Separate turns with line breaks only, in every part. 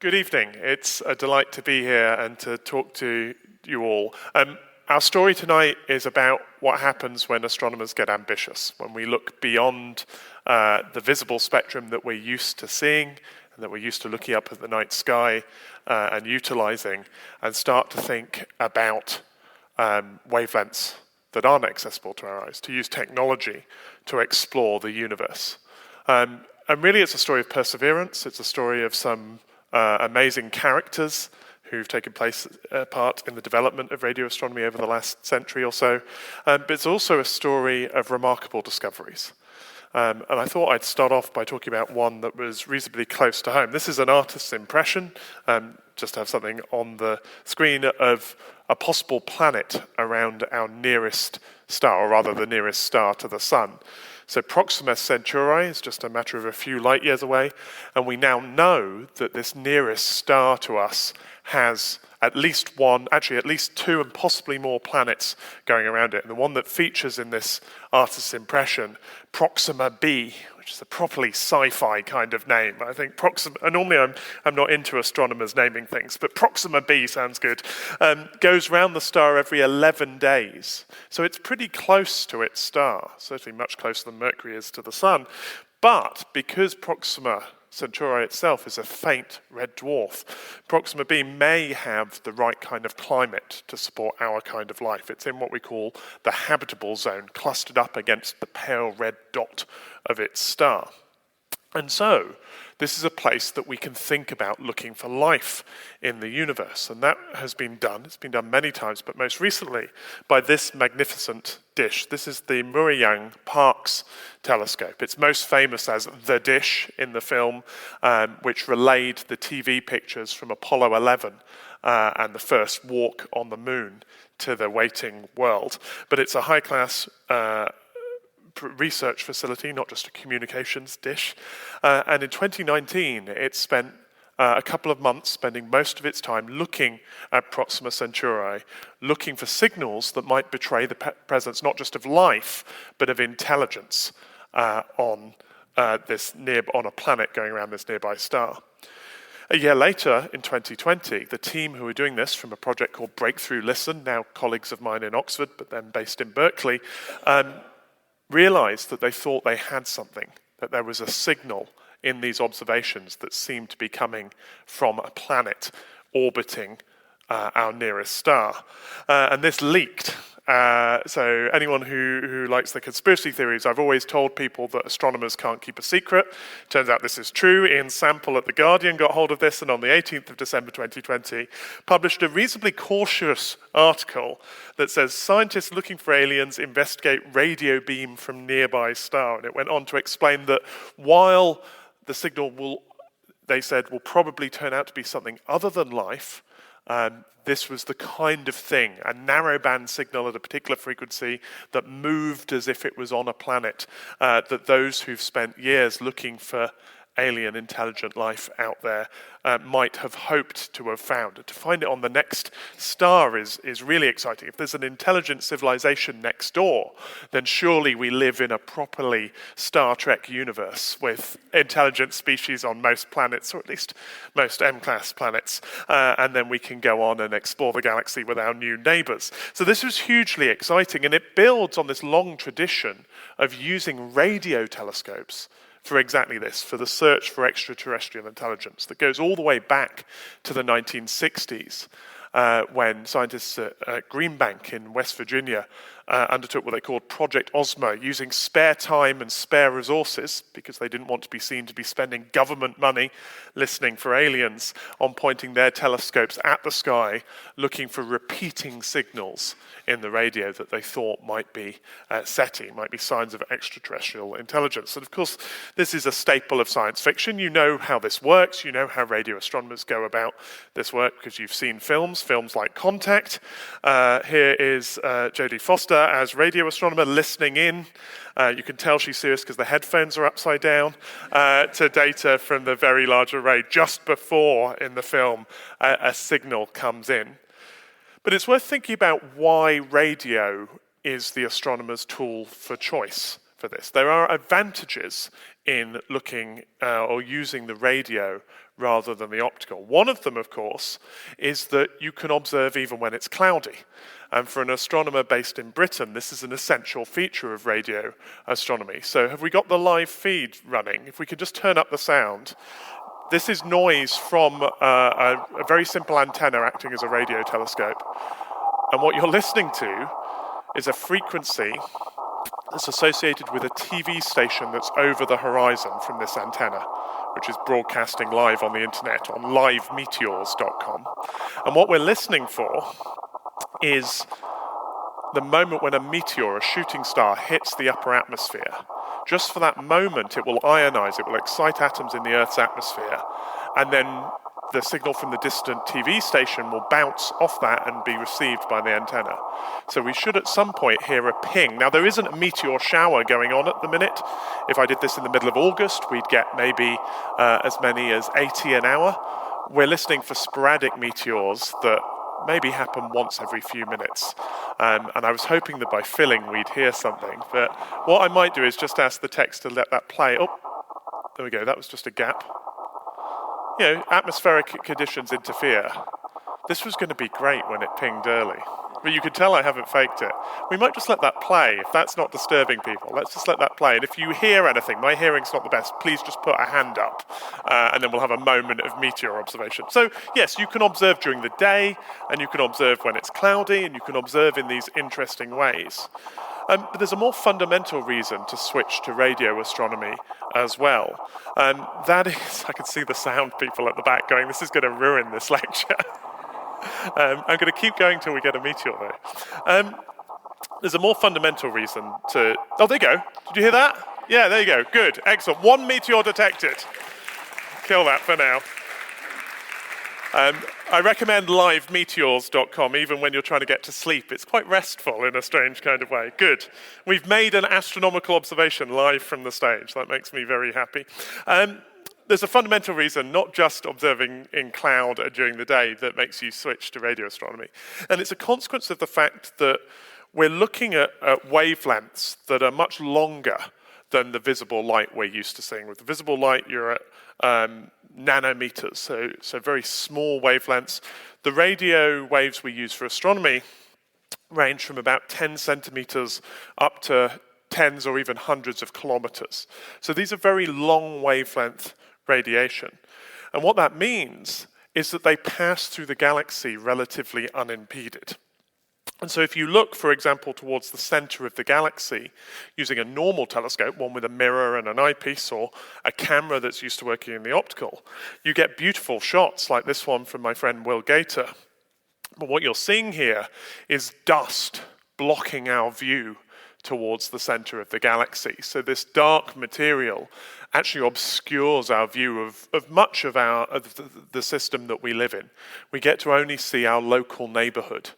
Good evening. It's a delight to be here and to talk to you all. Our story tonight is about what happens when astronomers get ambitious, when we look beyond the visible spectrum that we're used to seeing and that we're used to looking up at the night sky and utilizing, and start to think about wavelengths that aren't accessible to our eyes, to use technology to explore the universe. And really it's a story of perseverance. It's a story of some amazing characters who've taken part in the development of radio astronomy over the last century or so. But it's also a story of remarkable discoveries. And I thought I'd start off by talking about one that was reasonably close to home. This is an artist's impression, just to have something on the screen, of a possible planet around our nearest star, or rather the nearest star to the sun. So Proxima Centauri is just a matter of a few light years away, and we now know that this nearest star to us has at least one, actually at least two and possibly more planets going around it. And the one that features in this artist's impression, Proxima b, which is a properly sci-fi kind of name. I think Proxima, and normally I'm not into astronomers naming things, but Proxima b sounds good, goes round the star every 11 days. So it's pretty close to its star, certainly much closer than Mercury is to the sun. But because Proxima Centauri itself is a faint red dwarf, Proxima b may have the right kind of climate to support our kind of life. It's in what we call the habitable zone, clustered up against the pale red dot of its star. And so, this is a place that we can think about looking for life in the universe. And that has been done. It's been done many times, but most recently by this magnificent dish. This is the Murray-Young-Parkes telescope. It's most famous as the dish in the film, which relayed the TV pictures from Apollo 11 and the first walk on the moon to the waiting world. But it's a high-class research facility, not just a communications dish. And in 2019, it spent a couple of months spending most of its time looking at Proxima Centauri, looking for signals that might betray the presence not just of life, but of intelligence on a planet going around this nearby star. A year later, in 2020, the team who were doing this from a project called Breakthrough Listen, now colleagues of mine in Oxford, but then based in Berkeley, realized that they thought they had something, that there was a signal in these observations that seemed to be coming from a planet orbiting our nearest star. And this leaked. So anyone who likes the conspiracy theories, I've always told people that astronomers can't keep a secret. Turns out this is true. Ian Sample at The Guardian got hold of this, and on the 18th of December 2020 published a reasonably cautious article that says scientists looking for aliens investigate radio beam from nearby star. And it went on to explain that while the signal they said, will probably turn out to be something other than life, this was the kind of thing, a narrowband signal at a particular frequency that moved as if it was on a planet, that those who've spent years looking for alien intelligent life out there might have hoped to have found. To find it on the next star is really exciting. If there's an intelligent civilization next door, then surely we live in a properly Star Trek universe with intelligent species on most planets, or at least most M-class planets, and then we can go on and explore the galaxy with our new neighbors. So this was hugely exciting, and it builds on this long tradition of using radio telescopes for exactly this, for the search for extraterrestrial intelligence that goes all the way back to the 1960s, when scientists at Green Bank in West Virginia undertook what they called Project Ozma, using spare time and spare resources, because they didn't want to be seen to be spending government money listening for aliens, on pointing their telescopes at the sky, looking for repeating signals in the radio that they thought might be SETI, might be signs of extraterrestrial intelligence. And of course, this is a staple of science fiction. You know how this works. You know how radio astronomers go about this work because you've seen films like Contact. Here is Jodie Foster as radio astronomer listening in. You can tell she's serious because the headphones are upside down, to data from the Very Large Array just before in the film a signal comes in. But it's worth thinking about why radio is the astronomer's tool for choice for this. There are advantages in looking or using the radio rather than the optical. One of them, of course, is that you can observe even when it's cloudy. And for an astronomer based in Britain, this is an essential feature of radio astronomy. So have we got the live feed running? If we could just turn up the sound. This is noise from a very simple antenna acting as a radio telescope. And what you're listening to is a frequency that's associated with a TV station that's over the horizon from this antenna, which is broadcasting live on the internet on livemeteors.com. And what we're listening for is the moment when a meteor, a shooting star, hits the upper atmosphere. Just for that moment, it will ionize, it will excite atoms in the Earth's atmosphere, and then the signal from the distant TV station will bounce off that and be received by the antenna. So we should at some point hear a ping. Now, there isn't a meteor shower going on at the minute. If I did this in the middle of August, we'd get maybe as many as 80 an hour. We're listening for sporadic meteors that maybe happen once every few minutes. And I was hoping that by filling we'd hear something. But what I might do is just ask the text to let that play. Oh, there we go. That was just a gap. You know, atmospheric conditions interfere. This was going to be great when it pinged early. But you could tell I haven't faked it. We might just let that play, if that's not disturbing people. Let's just let that play. And if you hear anything, my hearing's not the best, please just put a hand up, and then we'll have a moment of meteor observation. So, yes, you can observe during the day, and you can observe when it's cloudy, and you can observe in these interesting ways. But there's a more fundamental reason to switch to radio astronomy as well. That is, I can see the sound people at the back going, this is going to ruin this lecture. I'm going to keep going till we get a meteor, though. There's a more fundamental reason to... Oh, there you go. Did you hear that? Yeah, there you go. Good. Excellent. 1 meteor detected. Kill that for now. I recommend livemeteors.com even when you're trying to get to sleep. It's quite restful in a strange kind of way. Good. We've made an astronomical observation live from the stage. That makes me very happy. There's a fundamental reason, not just observing in cloud during the day, that makes you switch to radio astronomy. And it's a consequence of the fact that we're looking at wavelengths that are much longer than the visible light we're used to seeing. With the visible light, you're at nanometers, so very small wavelengths. The radio waves we use for astronomy range from about 10 centimeters up to tens or even hundreds of kilometers. So these are very long wavelength radiation. And what that means is that they pass through the galaxy relatively unimpeded. And so if you look, for example, towards the center of the galaxy using a normal telescope, one with a mirror and an eyepiece, or a camera that's used to working in the optical, you get beautiful shots like this one from my friend Will Gator. But what you're seeing here is dust blocking our view towards the center of the galaxy. So this dark material actually obscures our view of much of the system that we live in. We get to only see our local neighborhood.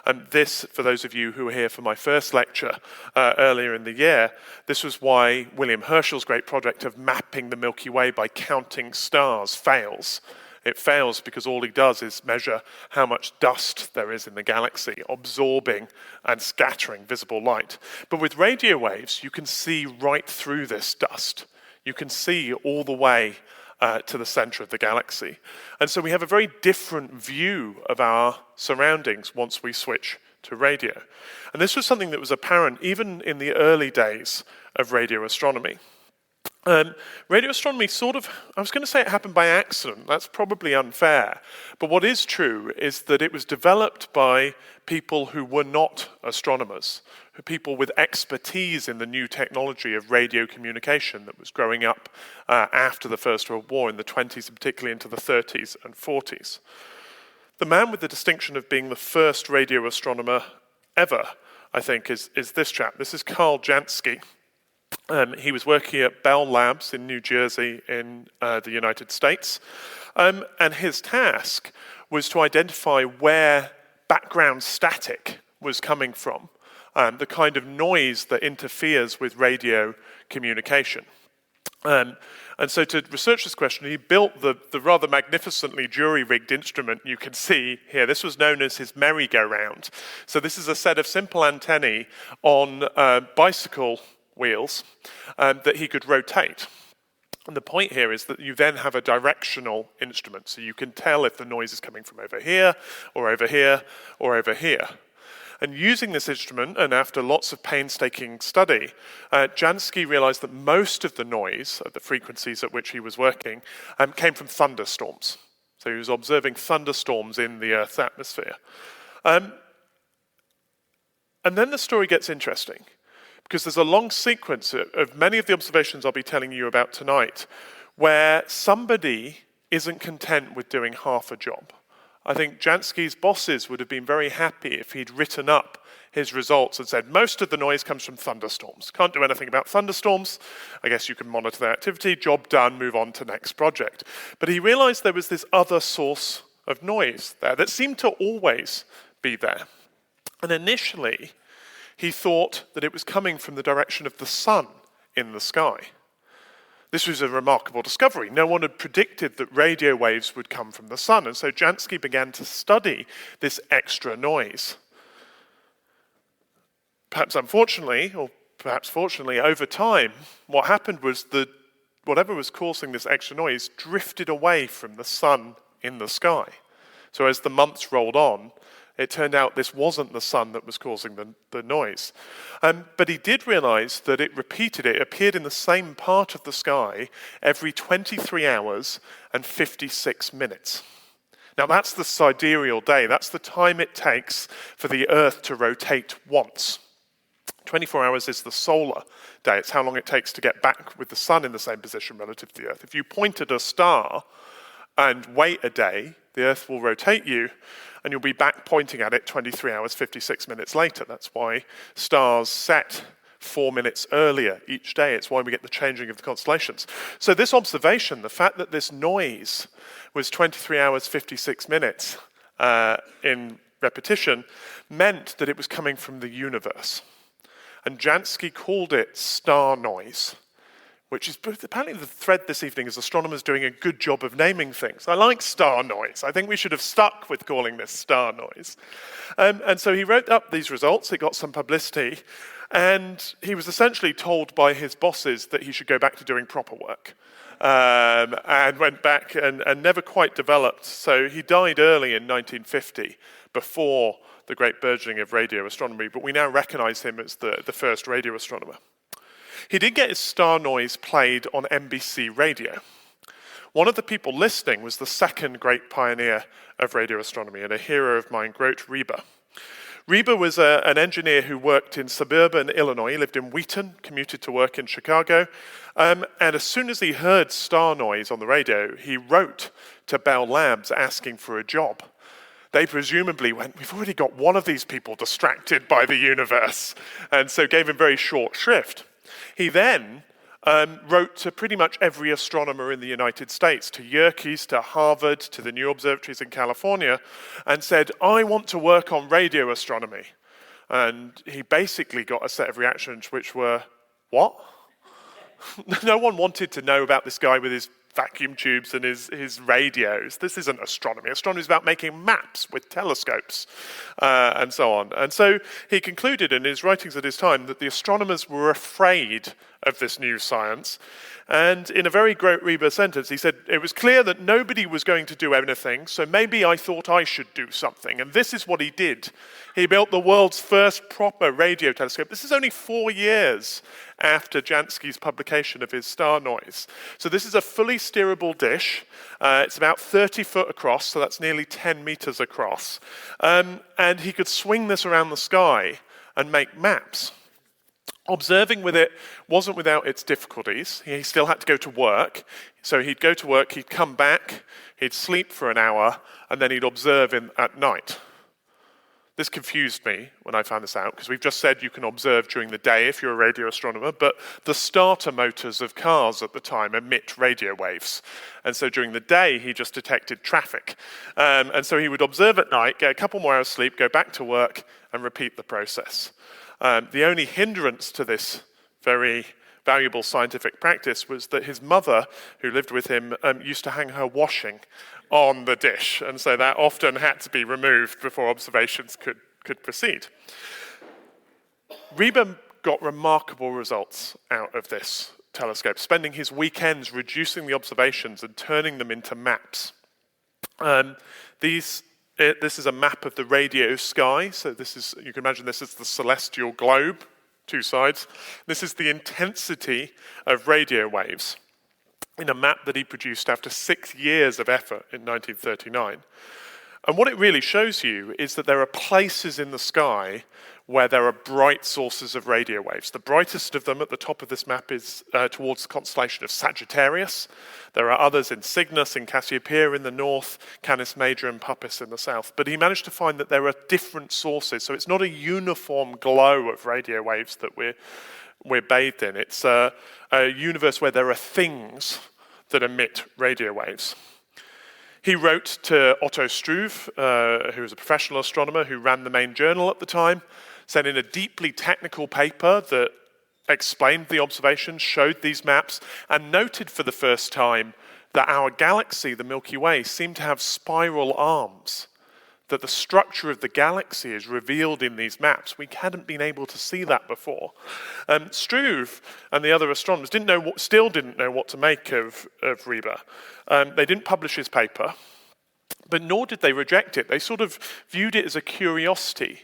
And this, for those of you who were here for my first lecture earlier in the year, this was why William Herschel's great project of mapping the Milky Way by counting stars fails. It fails because all he does is measure how much dust there is in the galaxy, absorbing and scattering visible light. But with radio waves, you can see right through this dust. You can see all the way to the center of the galaxy. And so we have a very different view of our surroundings once we switch to radio. And this was something that was apparent even in the early days of radio astronomy. Radio astronomy I was going to say it happened by accident. That's probably unfair. But what is true is that it was developed by people who were not astronomers, people with expertise in the new technology of radio communication that was growing up after the First World War in the 20s, and particularly into the 30s and 40s. The man with the distinction of being the first radio astronomer ever, I think, is this chap. This is Carl Jansky. He was working at Bell Labs in New Jersey in the United States. And his task was to identify where background static was coming from, the kind of noise that interferes with radio communication. And so to research this question, he built the rather magnificently jury-rigged instrument you can see here. This was known as his merry-go-round. So this is a set of simple antennae on bicycle wheels that he could rotate. And the point here is that you then have a directional instrument, so you can tell if the noise is coming from over here, or over here, or over here. And using this instrument, and after lots of painstaking study, Jansky realized that most of the noise at the frequencies at which he was working came from thunderstorms. So he was observing thunderstorms in the Earth's atmosphere. And then the story gets interesting, because there's a long sequence of many of the observations I'll be telling you about tonight, where somebody isn't content with doing half a job. I think Jansky's bosses would have been very happy if he'd written up his results and said, most of the noise comes from thunderstorms. Can't do anything about thunderstorms. I guess you can monitor their activity. Job done, move on to next project. But he realized there was this other source of noise there that seemed to always be there. And initially, he thought that it was coming from the direction of the sun in the sky. This was a remarkable discovery. No one had predicted that radio waves would come from the sun, and so Jansky began to study this extra noise. Perhaps unfortunately, or perhaps fortunately, over time, what happened was that whatever was causing this extra noise drifted away from the sun in the sky. So as the months rolled on, it turned out this wasn't the sun that was causing the noise. But he did realize that it appeared in the same part of the sky every 23 hours and 56 minutes. Now that's the sidereal day. That's the time it takes for the Earth to rotate once. 24 hours is the solar day. It's how long it takes to get back with the sun in the same position relative to the Earth. If you point at a star and wait a day, the Earth will rotate you, and you'll be back pointing at it 23 hours, 56 minutes later. That's why stars set 4 minutes earlier each day. It's why we get the changing of the constellations. So this observation, the fact that this noise was 23 hours, 56 minutes in repetition, meant that it was coming from the universe. And Jansky called it star noise, which is apparently the thread this evening is astronomers doing a good job of naming things. I like star noise. I think we should have stuck with calling this star noise. And so he wrote up these results. It got some publicity. And he was essentially told by his bosses that he should go back to doing proper work. And went back and never quite developed. So he died early in 1950, before the great burgeoning of radio astronomy. But we now recognize him as the first radio astronomer. He did get his star noise played on NBC radio. One of the people listening was the second great pioneer of radio astronomy and a hero of mine, Grote Reber. Reber was an engineer who worked in suburban Illinois. He lived in Wheaton, commuted to work in Chicago. And as soon as he heard star noise on the radio, he wrote to Bell Labs asking for a job. They presumably went, we've already got one of these people distracted by the universe, and so gave him very short shrift. He then wrote to pretty much every astronomer in the United States, to Yerkes, to Harvard, to the new observatories in California, and said, I want to work on radio astronomy. And he basically got a set of reactions which were, what? No one wanted to know about this guy with his vacuum tubes and his radios. This isn't astronomy. Astronomy is about making maps with telescopes and so on. And so he concluded in his writings at his time that the astronomers were afraid of this new science. And in a very Grote Reber sentence, he said, it was clear that nobody was going to do anything, so maybe I thought I should do something. And this is what he did. He built the world's first proper radio telescope. This is only 4 years after Jansky's publication of his star noise. So this is a fully steerable dish. It's about 30 foot across, so that's nearly 10 meters across. And he could swing this around the sky and make maps. Observing with it wasn't without its difficulties. He still had to go to work. So he'd go to work, he'd come back, he'd sleep for an hour, and then he'd observe at night. This confused me when I found this out, because we've just said you can observe during the day if you're a radio astronomer, but the starter motors of cars at the time emit radio waves. And so during the day, he just detected traffic. And so he would observe at night, get a couple more hours sleep, go back to work, and repeat the process. The only hindrance to this very valuable scientific practice was that his mother, who lived with him, used to hang her washing on the dish, and so that often had to be removed before observations could proceed. Reber got remarkable results out of this telescope, spending his weekends reducing the observations and turning them into maps. This is a map of the radio sky. So you can imagine this is the celestial globe, two sides. This is the intensity of radio waves in a map that he produced after 6 years of effort in 1939. And what it really shows you is that there are places in the sky where there are bright sources of radio waves. The brightest of them at the top of this map is towards the constellation of Sagittarius. There are others in Cygnus, in Cassiopeia in the north, Canis Major and Puppis in the south. But he managed to find that there are different sources, so it's not a uniform glow of radio waves that we're bathed in. It's a universe where there are things that emit radio waves. He wrote to Otto Struve, who was a professional astronomer who ran the main journal at the time, sent in a deeply technical paper that explained the observations, showed these maps, and noted for the first time that our galaxy, the Milky Way, seemed to have spiral arms, that the structure of the galaxy is revealed in these maps. We hadn't been able to see that before. Struve and the other astronomers still didn't know what to make of Reber. They didn't publish his paper, but nor did they reject it. They sort of viewed it as a curiosity.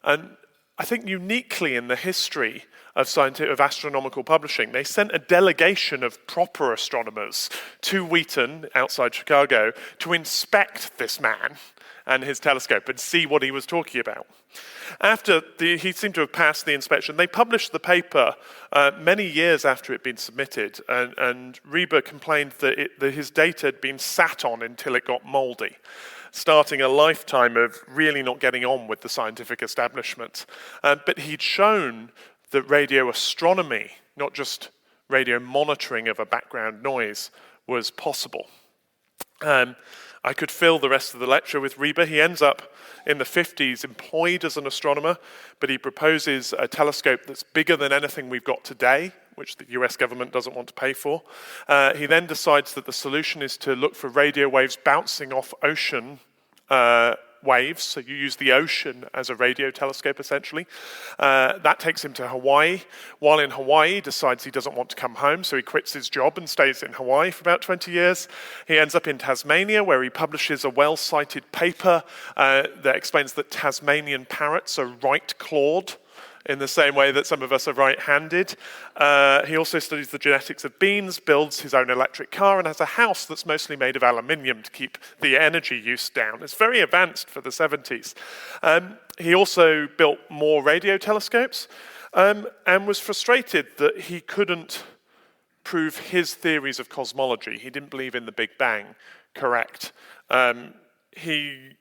And I think uniquely in the history of astronomical publishing, they sent a delegation of proper astronomers to Wheaton, outside Chicago, to inspect this man and his telescope and see what he was talking about. After he seemed to have passed the inspection, they published the paper many years after it had been submitted, and Reber complained that his data had been sat on until it got mouldy, starting a lifetime of really not getting on with the scientific establishment. But he'd shown that radio astronomy, not just radio monitoring of a background noise, was possible. I could fill the rest of the lecture with Reber. He ends up in the 50s employed as an astronomer, but he proposes a telescope that's bigger than anything we've got today, which the US government doesn't want to pay for. He then decides that the solution is to look for radio waves bouncing off ocean waves, so you use the ocean as a radio telescope, essentially. That takes him to Hawaii. While in Hawaii, he decides he doesn't want to come home, so he quits his job and stays in Hawaii for about 20 years. He ends up in Tasmania, where he publishes a well-cited paper that explains that Tasmanian parrots are right-clawed, in the same way that some of us are right-handed. He also studies the genetics of beans, builds his own electric car, and has a house that's mostly made of aluminium to keep the energy use down. It's very advanced for the 70s. He also built more radio telescopes and was frustrated that he couldn't prove his theories of cosmology. He didn't believe in the Big Bang correct. He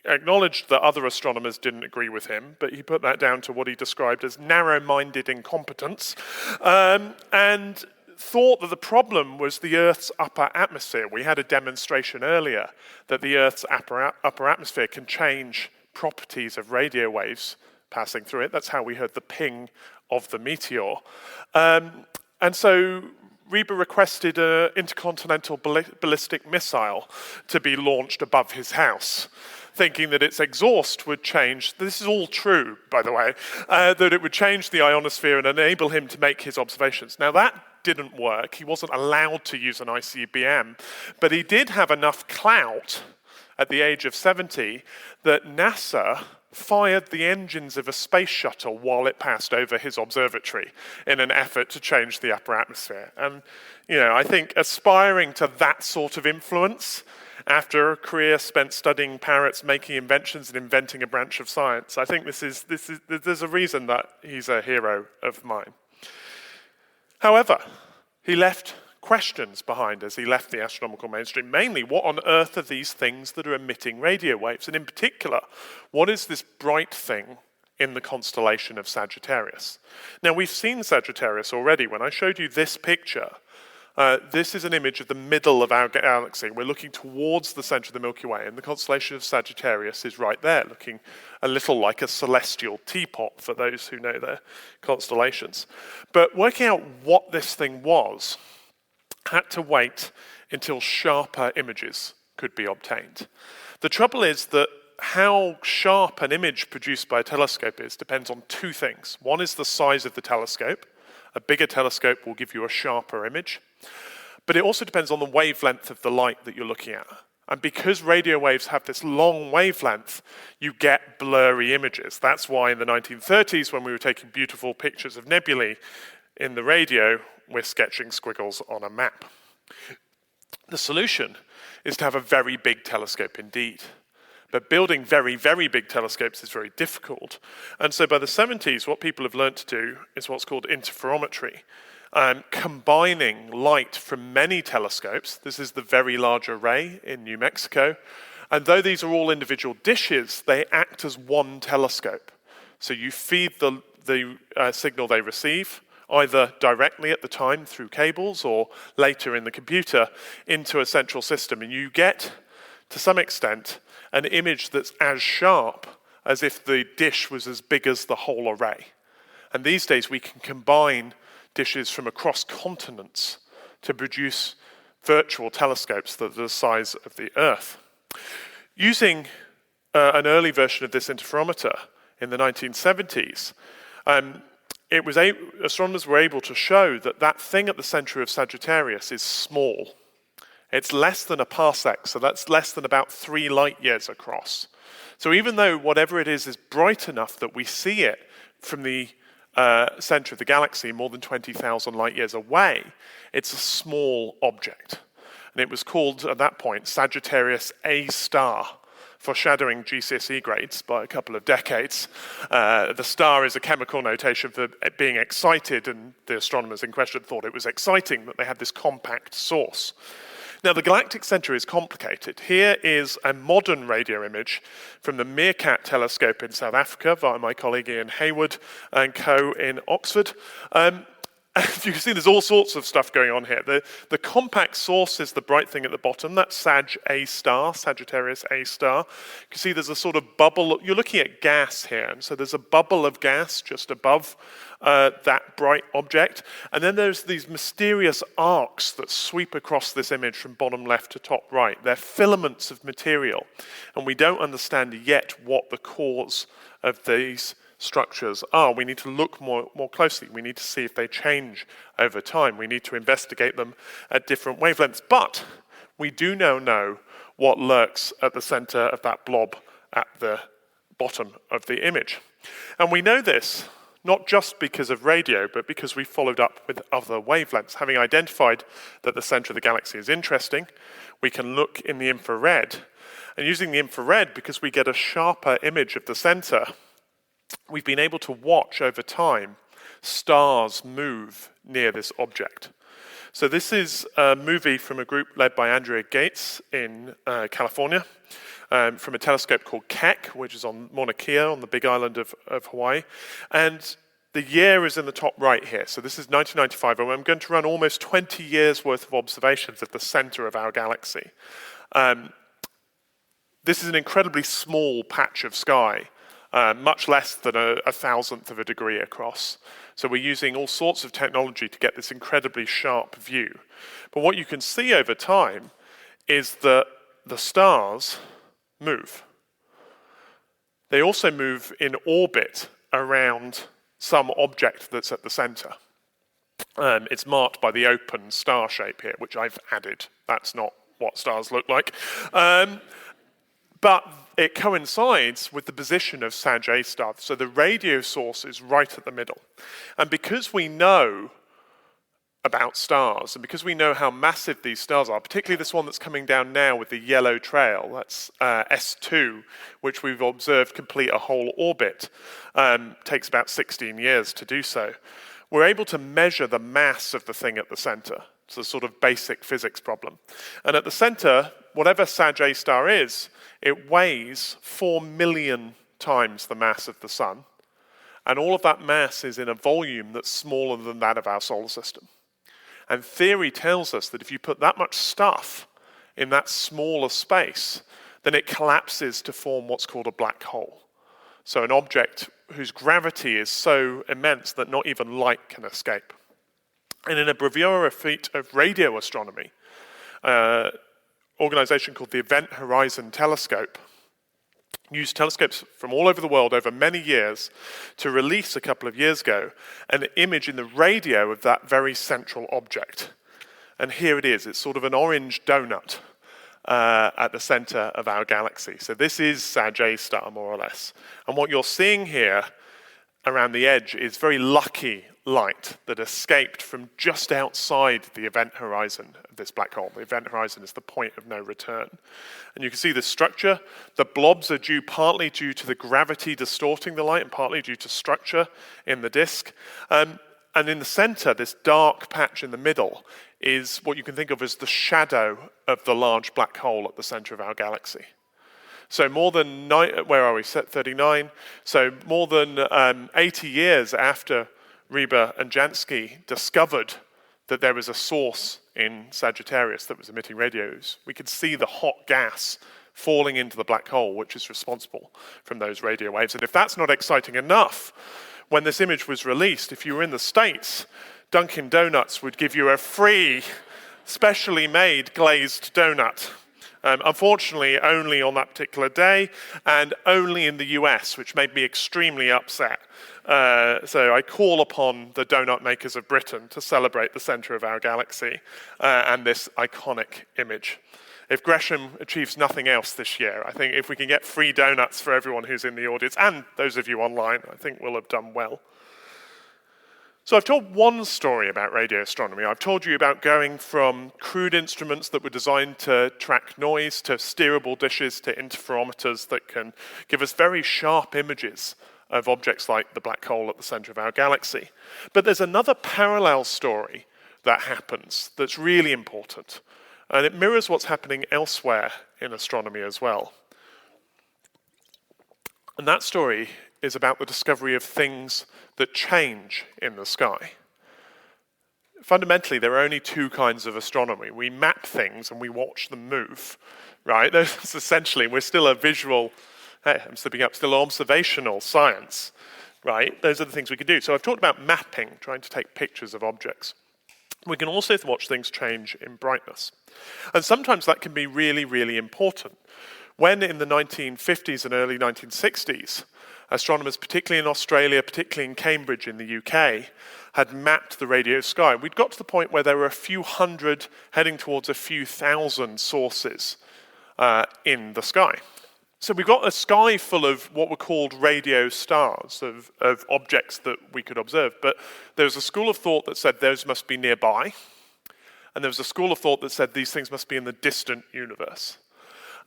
acknowledged that other astronomers didn't agree with him, but he put that down to what he described as narrow-minded incompetence, and thought that the problem was the Earth's upper atmosphere. We had a demonstration earlier that the Earth's upper atmosphere can change properties of radio waves passing through it. That's how we heard the ping of the meteor. And so Reber requested an intercontinental ballistic missile to be launched above his house, thinking that its exhaust would change, this is all true, by the way, that it would change the ionosphere and enable him to make his observations. Now, that didn't work. He wasn't allowed to use an ICBM, but he did have enough clout at the age of 70 that NASA fired the engines of a space shuttle while it passed over his observatory in an effort to change the upper atmosphere. And, I think aspiring to that sort of influence after a career spent studying parrots, making inventions, and inventing a branch of science, I think there's a reason that he's a hero of mine. However, he left questions behind as he left the astronomical mainstream. Mainly, what on earth are these things that are emitting radio waves? And in particular, what is this bright thing in the constellation of Sagittarius? Now, we've seen Sagittarius already. When I showed you this picture, this is an image of the middle of our galaxy. We're looking towards the center of the Milky Way, and the constellation of Sagittarius is right there, looking a little like a celestial teapot for those who know their constellations. But working out what this thing was had to wait until sharper images could be obtained. The trouble is that how sharp an image produced by a telescope is depends on two things. One is the size of the telescope, A bigger telescope will give you a sharper image. But it also depends on the wavelength of the light that you're looking at. And because radio waves have this long wavelength, you get blurry images. That's why in the 1930s, when we were taking beautiful pictures of nebulae in the radio, we're sketching squiggles on a map. The solution is to have a very big telescope indeed. But building very, very big telescopes is very difficult. And so by the 70s, what people have learned to do is what's called interferometry. Combining light from many telescopes. This is the Very Large Array in New Mexico. And though these are all individual dishes, they act as one telescope. So you feed the signal they receive, either directly at the time through cables or later in the computer, into a central system. And you get, to some extent, an image that's as sharp as if the dish was as big as the whole array. And these days we can combine dishes from across continents to produce virtual telescopes that are the size of the Earth. Using an early version of this interferometer in the 1970s, astronomers were able to show that that thing at the center of Sagittarius is small. It's less than a parsec, so that's less than about 3 light years across. So even though whatever it is bright enough that we see it from the center of the galaxy more than 20,000 light years away, it's a small object. And it was called, at that point, Sagittarius A star, foreshadowing GCSE grades by a couple of decades. The star is a chemical notation for being excited, and the astronomers in question thought it was exciting that they had this compact source. Now, the galactic center is complicated. Here is a modern radio image from the Meerkat telescope in South Africa via my colleague Ian Hayward and co in Oxford. You can see there's all sorts of stuff going on here. The compact source is the bright thing at the bottom. That's Sag A star, Sagittarius A star. You can see there's a sort of bubble. You're looking at gas here, and so there's a bubble of gas just above that bright object. And then there's these mysterious arcs that sweep across this image from bottom left to top right. They're filaments of material, and we don't understand yet what the cause of these structures are. We need to look more closely. We need to see if they change over time. We need to investigate them at different wavelengths. But we do now know what lurks at the center of that blob at the bottom of the image. And we know this not just because of radio, but because we followed up with other wavelengths. Having identified that the center of the galaxy is interesting, we can look in the infrared. And using the infrared, because we get a sharper image of the center, we've been able to watch over time stars move near this object. So this is a movie from a group led by Andrea Gates in California, from a telescope called Keck, which is on Mauna Kea on the big island of Hawaii. And the year is in the top right here. So this is 1995, and I'm going to run almost 20 years worth of observations at the center of our galaxy. This is an incredibly small patch of sky, much less than a thousandth of a degree across. So we're using all sorts of technology to get this incredibly sharp view. But what you can see over time is that the stars move. They also move in orbit around some object that's at the center. It's marked by the open star shape here, which I've added. That's not what stars look like. But it coincides with the position of Sag A star. So the radio source is right at the middle. And because we know about stars, and because we know how massive these stars are, particularly this one that's coming down now with the yellow trail, that's S2, which we've observed complete a whole orbit, takes about 16 years to do so. We're able to measure the mass of the thing at the center. It's a sort of basic physics problem. And at the center, whatever Sag A star is, it weighs 4 million times the mass of the sun. And all of that mass is in a volume that's smaller than that of our solar system. And theory tells us that if you put that much stuff in that smaller space, then it collapses to form what's called a black hole. So an object whose gravity is so immense that not even light can escape. And in a bravura feat of radio astronomy, organization called the Event Horizon Telescope used telescopes from all over the world over many years to release a couple of years ago an image in the radio of that very central object. And here it is. It's sort of an orange donut at the center of our galaxy. So this is Sag A star, more or less. And what you're seeing here around the edge is very lucky light that escaped from just outside the event horizon of this black hole. The event horizon is the point of no return. And you can see the structure. The blobs are partly due to the gravity distorting the light and partly due to structure in the disk. And in the center, this dark patch in the middle is what you can think of as the shadow of the large black hole at the center of our galaxy. So more than, where are we, set 39? So more than 80 years after Rieber and Jansky discovered that there was a source in Sagittarius that was emitting radios, we could see the hot gas falling into the black hole, which is responsible from those radio waves. And if that's not exciting enough, when this image was released, if you were in the States, Dunkin' Donuts would give you a free, specially made glazed donut. Unfortunately, only on that particular day, and only in the US, which made me extremely upset. So I call upon the donut makers of Britain to celebrate the center of our galaxy and this iconic image. If Gresham achieves nothing else this year, I think if we can get free donuts for everyone who's in the audience, and those of you online, I think we'll have done well. So I've told one story about radio astronomy. I've told you about going from crude instruments that were designed to track noise, to steerable dishes, to interferometers that can give us very sharp images of objects like the black hole at the center of our galaxy. But there's another parallel story that happens that's really important. And it mirrors what's happening elsewhere in astronomy as well. And that story is about the discovery of things that change in the sky. Fundamentally, there are only two kinds of astronomy. We map things and we watch them move, right? That's essentially, we're still a visual, hey, I'm slipping up, still observational science, right? Those are the things we can do. So I've talked about mapping, trying to take pictures of objects. We can also watch things change in brightness. And sometimes that can be really, really important. When in the 1950s and early 1960s, astronomers, particularly in Australia, particularly in Cambridge in the UK, had mapped the radio sky, we'd got to the point where there were a few hundred, heading towards a few thousand sources in the sky. So we've got a sky full of what were called radio stars, of objects that we could observe. But there was a school of thought that said those must be nearby. And there was a school of thought that said these things must be in the distant universe.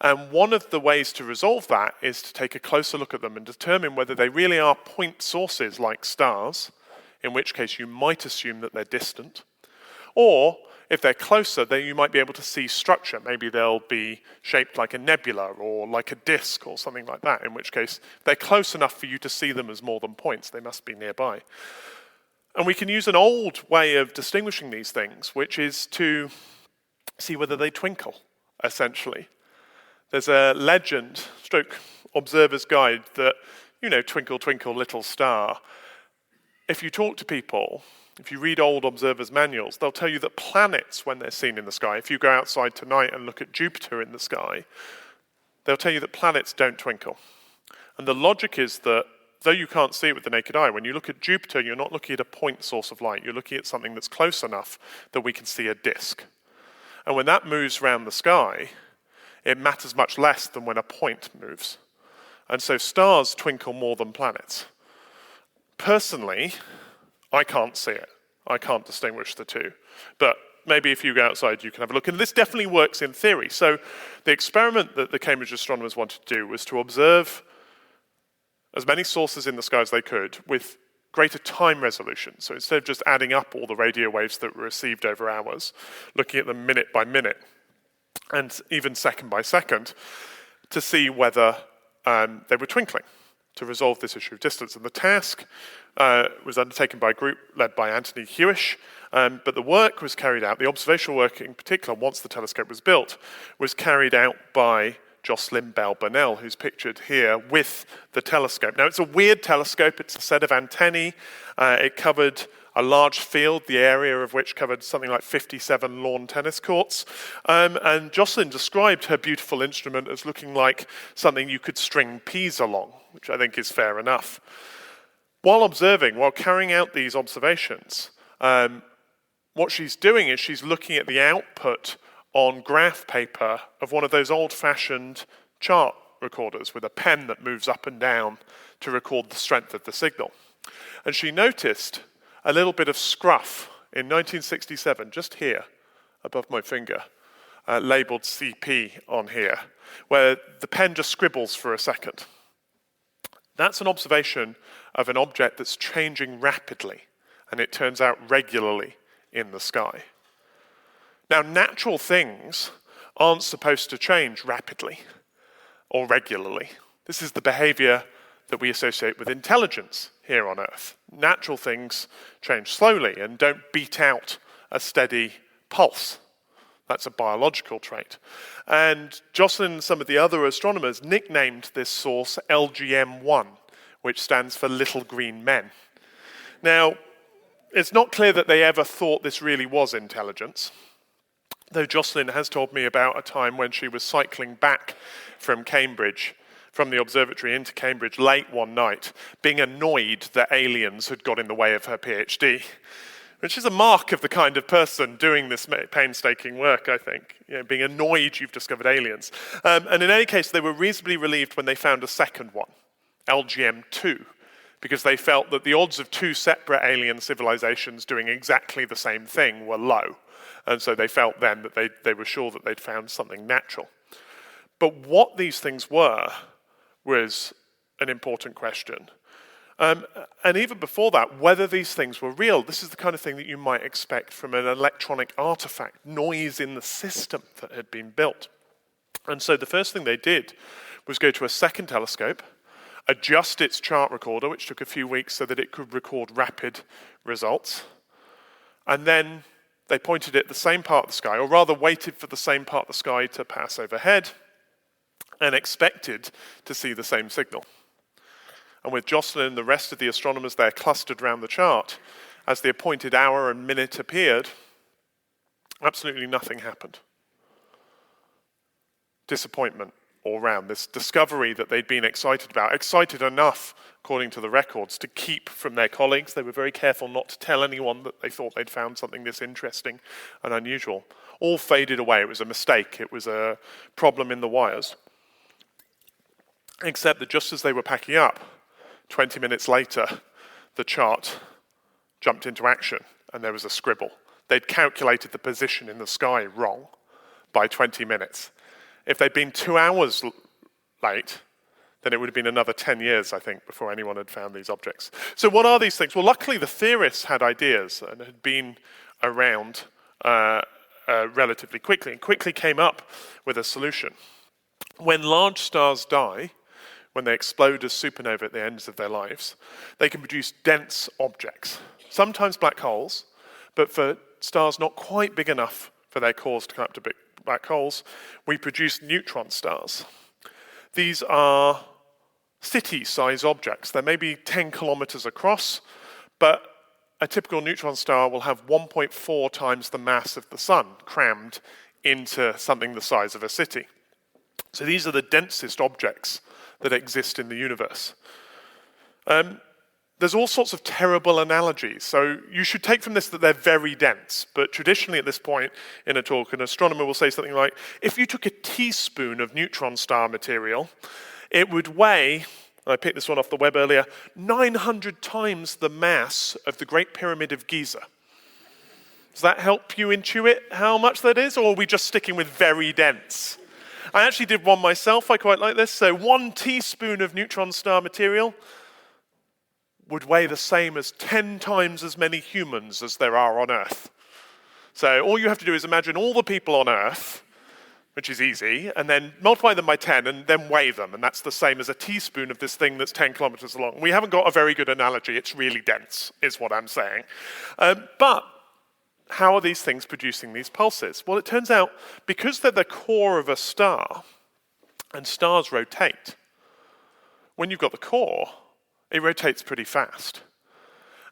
And one of the ways to resolve that is to take a closer look at them and determine whether they really are point sources like stars, in which case you might assume that they're distant, or if they're closer, then you might be able to see structure. Maybe they'll be shaped like a nebula or like a disk or something like that, in which case they're close enough for you to see them as more than points. They must be nearby. And we can use an old way of distinguishing these things, which is to see whether they twinkle, essentially. There's a legend, stroke observer's guide, that, twinkle, twinkle, little star. If you talk to people, if you read old observers' manuals, they'll tell you that planets, when they're seen in the sky, if you go outside tonight and look at Jupiter in the sky, they'll tell you that planets don't twinkle. And the logic is that, though you can't see it with the naked eye, when you look at Jupiter, you're not looking at a point source of light. You're looking at something that's close enough that we can see a disk. And when that moves around the sky, it matters much less than when a point moves. And so stars twinkle more than planets. Personally, I can't see it. I can't distinguish the two. But maybe if you go outside, you can have a look. And this definitely works in theory. So the experiment that the Cambridge astronomers wanted to do was to observe as many sources in the sky as they could with greater time resolution. So instead of just adding up all the radio waves that were received over hours, looking at them minute by minute, and even second by second, to see whether they were twinkling, to resolve this issue of distance. And the task was undertaken by a group led by Anthony Hewish, but the work was carried out, the observational work in particular, once the telescope was built, was carried out by Jocelyn Bell Burnell, who's pictured here with the telescope. Now, it's a weird telescope. It's a set of antennae. It covered a large field, the area of which covered something like 57 lawn tennis courts. And Jocelyn described her beautiful instrument as looking like something you could string peas along, which I think is fair enough. While carrying out these observations, what she's doing is she's looking at the output on graph paper of one of those old-fashioned chart recorders with a pen that moves up and down to record the strength of the signal. And she noticed a little bit of scruff in 1967, just here, above my finger, labelled CP on here, where the pen just scribbles for a second. That's an observation of an object that's changing rapidly, and it turns out regularly in the sky. Now, natural things aren't supposed to change rapidly or regularly. This is the behavior that we associate with intelligence here on Earth. Natural things change slowly and don't beat out a steady pulse. That's a biological trait. And Jocelyn and some of the other astronomers nicknamed this source LGM-1, which stands for Little Green Men. Now, it's not clear that they ever thought this really was intelligence, though Jocelyn has told me about a time when she was cycling back from Cambridge, from the observatory into Cambridge late one night, being annoyed that aliens had got in the way of her PhD, which is a mark of the kind of person doing this painstaking work, I think, being annoyed you've discovered aliens. And in any case, they were reasonably relieved when they found a second one, LGM-2, because they felt that the odds of two separate alien civilizations doing exactly the same thing were low. And so they felt then that they were sure that they'd found something natural. But what these things were was an important question. And even before that, whether these things were real. This is the kind of thing that you might expect from an electronic artifact, noise in the system that had been built. And so the first thing they did was go to a second telescope, adjust its chart recorder, which took a few weeks so that it could record rapid results. And then they pointed it at the same part of the sky, or rather waited for the same part of the sky to pass overhead, and expected to see the same signal. And with Jocelyn and the rest of the astronomers there clustered around the chart, as the appointed hour and minute appeared, absolutely nothing happened. Disappointment all round. This discovery that they'd been excited about, excited enough, according to the records, to keep from their colleagues. They were very careful not to tell anyone that they thought they'd found something this interesting and unusual. All faded away. It was a mistake. It was a problem in the wires. Except that just as they were packing up, 20 minutes later, the chart jumped into action and there was a scribble. They'd calculated the position in the sky wrong by 20 minutes. If they'd been 2 hours late, then it would have been another 10 years, I think, before anyone had found these objects. So what are these things? Well, luckily the theorists had ideas and had been around relatively quickly, and quickly came up with a solution. When large stars die, when they explode as supernovae at the ends of their lives, they can produce dense objects, sometimes black holes, but for stars not quite big enough for their cores to come up to big black holes, we produce neutron stars. These are city-size objects. They're maybe 10 kilometers across, but a typical neutron star will have 1.4 times the mass of the sun crammed into something the size of a city. So these are the densest objects that exist in the universe. There's all sorts of terrible analogies. So you should take from this that they're very dense. But traditionally at this point in a talk, an astronomer will say something like, if you took a teaspoon of neutron star material, it would weigh, I picked this one off the web earlier, 900 times the mass of the Great Pyramid of Giza. Does that help you intuit how much that is? Or are we just sticking with very dense? I actually did one myself. I quite like this. So 1 teaspoon of neutron star material would weigh the same as 10 times as many humans as there are on Earth. So all you have to do is imagine all the people on Earth, which is easy, and then multiply them by 10 and then weigh them. And that's the same as a teaspoon of this thing that's 10 kilometers long. We haven't got a very good analogy. It's really dense, is what I'm saying. But how are these things producing these pulses? Well, it turns out because they're the core of a star, and stars rotate, when you've got the core, it rotates pretty fast.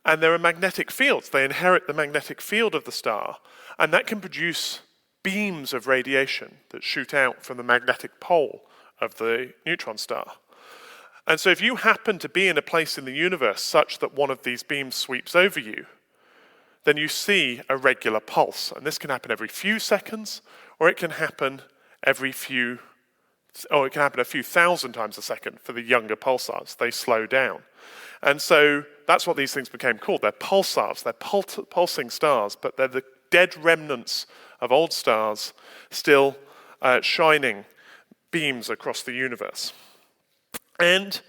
And there are magnetic fields. They inherit the magnetic field of the star, and that can produce beams of radiation that shoot out from the magnetic pole of the neutron star. And so if you happen to be in a place in the universe such that one of these beams sweeps over you, then you see a regular pulse. And this can happen every few seconds, or it can happen a few thousand times a second for the younger pulsars. They slow down. And so that's what these things became called. They're pulsars, they're pulsing stars, but they're the dead remnants of old stars still shining beams across the universe. And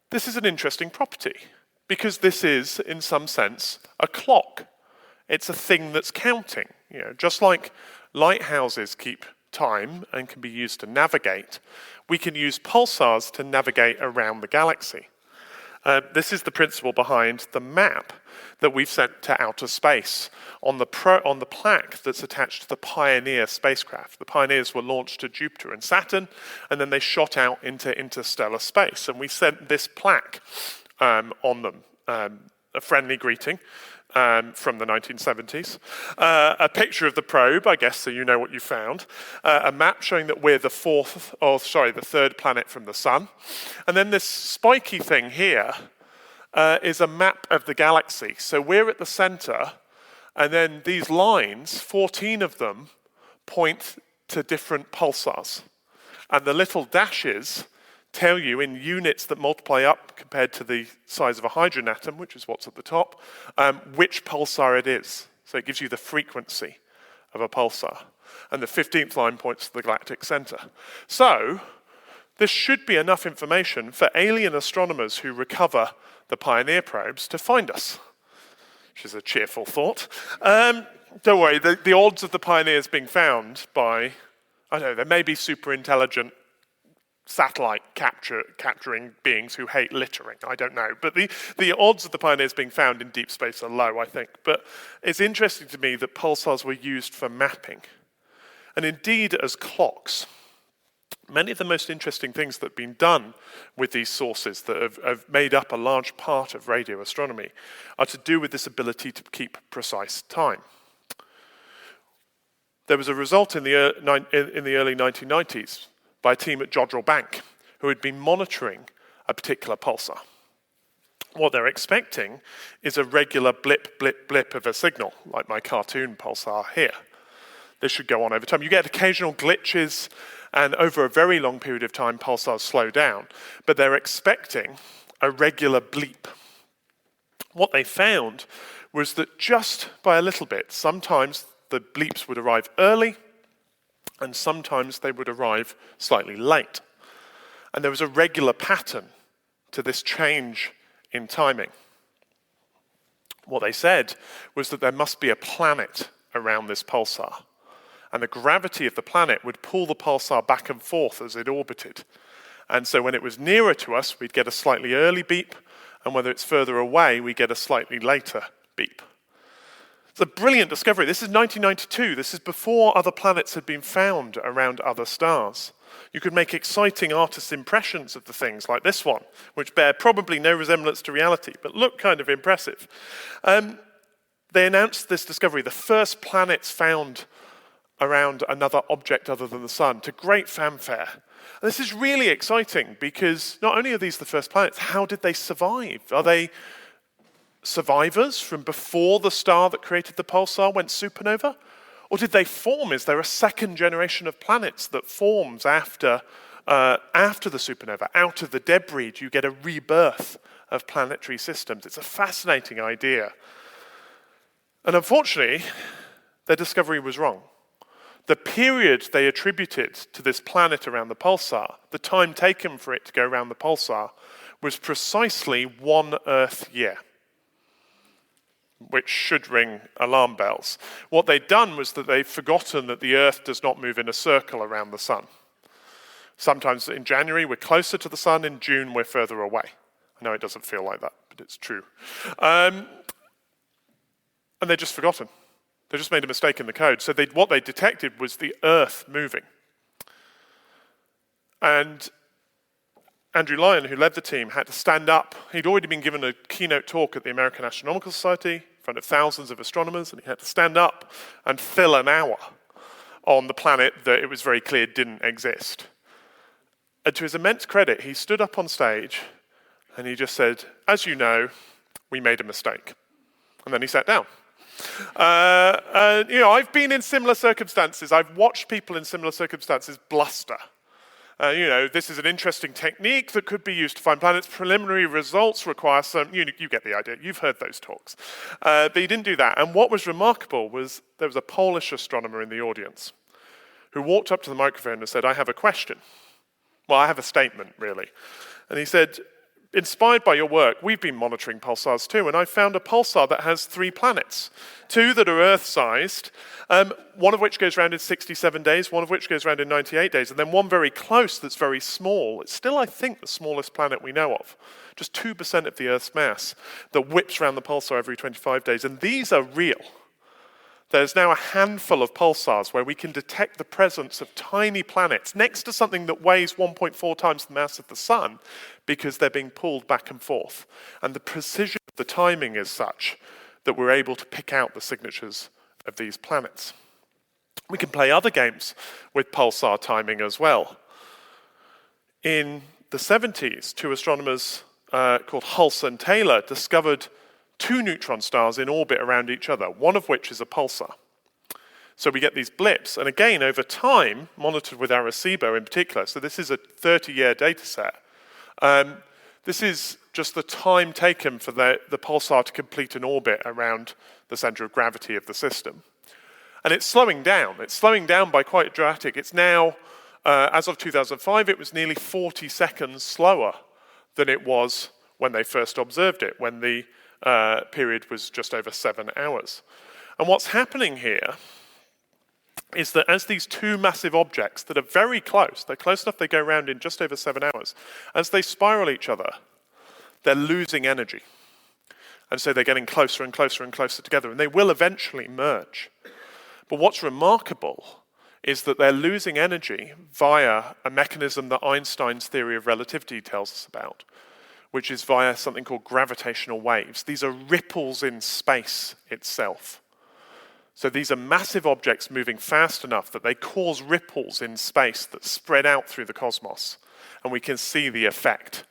this is an interesting property, because this is, in some sense, a clock. It's a thing that's counting. Just like lighthouses keep time and can be used to navigate, we can use pulsars to navigate around the galaxy. This is the principle behind the map that we've sent to outer space on the plaque that's attached to the Pioneer spacecraft. The Pioneers were launched to Jupiter and Saturn, and then they shot out into interstellar space. And we sent this plaque on them, a friendly greeting from the 1970s, a picture of the probe, I guess, so you know what you found, a map showing that we're the third planet from the sun, and then this spiky thing here is a map of the galaxy. So we're at the center, and then these lines, 14 of them, point to different pulsars, and the little dashes tell you in units that multiply up compared to the size of a hydrogen atom, which is what's at the top, which pulsar it is. So it gives you the frequency of a pulsar. And the 15th line points to the galactic center. So this should be enough information for alien astronomers who recover the Pioneer probes to find us, which is a cheerful thought. Don't worry, the odds of the Pioneers being found by, I don't know, there may be super intelligent satellite capturing beings who hate littering. I don't know. But the odds of the Pioneers being found in deep space are low, I think. But it's interesting to me that pulsars were used for mapping. And indeed, as clocks, many of the most interesting things that have been done with these sources that have made up a large part of radio astronomy are to do with this ability to keep precise time. There was a result in the early 1990s by a team at Jodrell Bank who had been monitoring a particular pulsar. What they're expecting is a regular blip, blip, blip of a signal, like my cartoon pulsar here. This should go on over time. You get occasional glitches, and over a very long period of time, pulsars slow down. But they're expecting a regular bleep. What they found was that just by a little bit, sometimes the bleeps would arrive early, and sometimes they would arrive slightly late. And there was a regular pattern to this change in timing. What they said was that there must be a planet around this pulsar, and the gravity of the planet would pull the pulsar back and forth as it orbited. And so when it was nearer to us, we'd get a slightly early beep, and whether it's further away, we get a slightly later beep. It's a brilliant discovery. This is 1992. This is before other planets had been found around other stars. You could make exciting artist's impressions of the things like this one, which bear probably no resemblance to reality, but look kind of impressive. They announced this discovery, the first planets found around another object other than the sun, to great fanfare. And this is really exciting because not only are these the first planets, how did they survive? Are they survivors from before the star that created the pulsar went supernova? Or did they form? Is there a second generation of planets that forms after the supernova? Out of the debris, you get a rebirth of planetary systems. It's a fascinating idea. And unfortunately, their discovery was wrong. The period they attributed to this planet around the pulsar, the time taken for it to go around the pulsar, was precisely 1 Earth year, which should ring alarm bells. What they'd done was that they'd forgotten that the Earth does not move in a circle around the sun. Sometimes in January we're closer to the sun, in June we're further away. I know it doesn't feel like that, but it's true. And they'd just forgotten. They just made a mistake in the code. So what they detected was the Earth moving. And Andrew Lyon, who led the team, had to stand up. He'd already been given a keynote talk at the American Astronomical Society in front of thousands of astronomers, and he had to stand up and fill an hour on the planet that it was very clear didn't exist. And to his immense credit, he stood up on stage and he just said, "As you know, we made a mistake." And then he sat down. I've been in similar circumstances. I've watched people in similar circumstances bluster. This is an interesting technique that could be used to find planets. Preliminary results require some, you get the idea, you've heard those talks. But he didn't do that. And what was remarkable was there was a Polish astronomer in the audience who walked up to the microphone and said, "I have a question." Well, I have a statement, really. And he said, "Inspired by your work, we've been monitoring pulsars too, and I found a pulsar that has 3 planets. 2 that are Earth-sized, one of which goes around in 67 days, one of which goes around in 98 days, and then one very close that's very small. It's still, I think, the smallest planet we know of. Just 2% of the Earth's mass that whips around the pulsar every 25 days. And these are real. There's now a handful of pulsars where we can detect the presence of tiny planets next to something that weighs 1.4 times the mass of the Sun because they're being pulled back and forth. And the precision of the timing is such that we're able to pick out the signatures of these planets. We can play other games with pulsar timing as well. In the 70s, 2 astronomers called Hulse and Taylor discovered 2 neutron stars in orbit around each other, one of which is a pulsar. So we get these blips, and again, over time, monitored with Arecibo in particular, so this is a 30-year data set. This is just the time taken for the pulsar to complete an orbit around the center of gravity of the system. And it's slowing down. It's slowing down by quite dramatic. It's now, as of 2005, it was nearly 40 seconds slower than it was when they first observed it, when the period was just over 7 hours. And what's happening here is that as these 2 massive objects that are very close, they're close enough they go around in just over 7 hours, as they spiral each other, they're losing energy. And so they're getting closer and closer and closer together, and they will eventually merge. But what's remarkable is that they're losing energy via a mechanism that Einstein's theory of relativity tells us about, which is via something called gravitational waves. These are ripples in space itself. So these are massive objects moving fast enough that they cause ripples in space that spread out through the cosmos. And we can see the effect.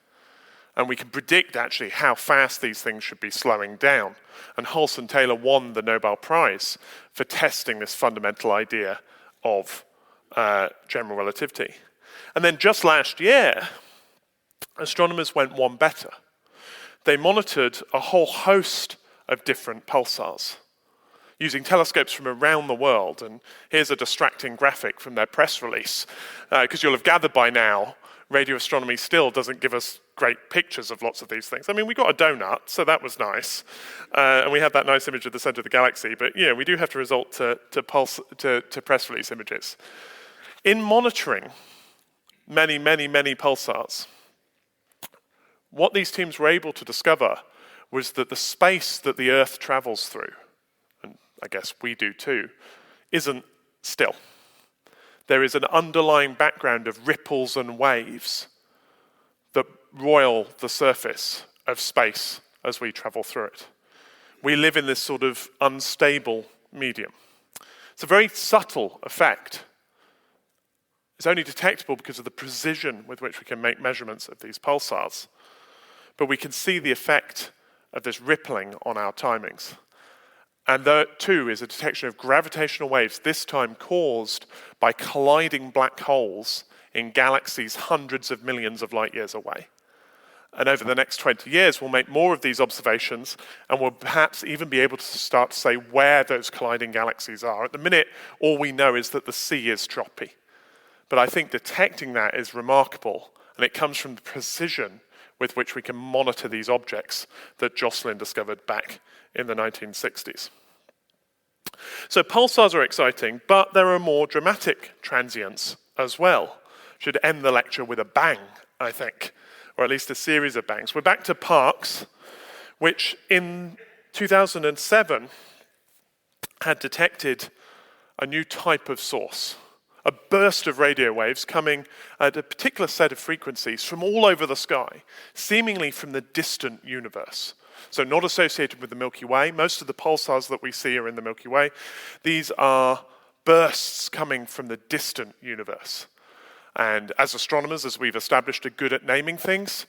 And we can predict actually how fast these things should be slowing down. And Hulse and Taylor won the Nobel Prize for testing this fundamental idea of general relativity. And then just last year, astronomers went one better. They monitored a whole host of different pulsars using telescopes from around the world. And here's a distracting graphic from their press release, because you'll have gathered by now, radio astronomy still doesn't give us great pictures of lots of these things. I mean, we got a donut, so that was nice. And we had that nice image of the center of the galaxy, but we do have to resort to press release images. In monitoring many, many, many pulsars, what these teams were able to discover was that the space that the Earth travels through, and I guess we do too, isn't still. There is an underlying background of ripples and waves that roil the surface of space as we travel through it. We live in this sort of unstable medium. It's a very subtle effect. It's only detectable because of the precision with which we can make measurements of these pulsars. But we can see the effect of this rippling on our timings. And that, too, is a detection of gravitational waves, this time caused by colliding black holes in galaxies hundreds of millions of light years away. And over the next 20 years, we'll make more of these observations, and we'll perhaps even be able to start to say where those colliding galaxies are. At the minute, all we know is that the sea is choppy. But I think detecting that is remarkable, and it comes from the precision with which we can monitor these objects that Jocelyn discovered back in the 1960s. So pulsars are exciting, but there are more dramatic transients as well. Should end the lecture with a bang, I think, or at least a series of bangs. We're back to Parkes, which in 2007 had detected a new type of source, a burst of radio waves coming at a particular set of frequencies from all over the sky, seemingly from the distant universe. So not associated with the Milky Way. Most of the pulsars that we see are in the Milky Way. These are bursts coming from the distant universe. And as astronomers, as we've established, are good at naming things,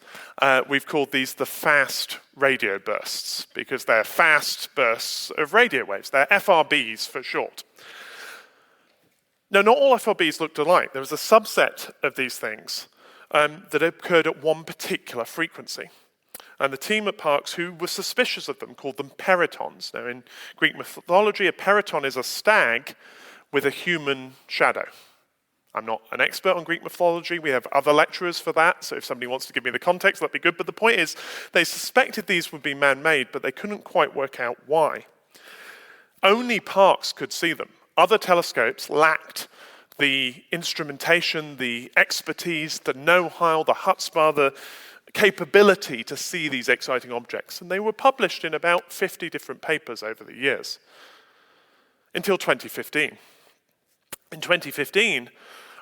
we've called these the fast radio bursts, because they're fast bursts of radio waves. They're FRBs for short. Now, not all FRBs looked alike. There was a subset of these things that occurred at one particular frequency. And the team at Parkes, who were suspicious of them, called them peritons. Now, in Greek mythology, a periton is a stag with a human shadow. I'm not an expert on Greek mythology. We have other lecturers for that, so if somebody wants to give me the context, that'd be good. But the point is, they suspected these would be man-made, but they couldn't quite work out why. Only Parkes could see them. Other telescopes lacked the instrumentation, the expertise, the know-how, the chutzpah, the capability to see these exciting objects. And they were published in about 50 different papers over the years, until 2015. In 2015,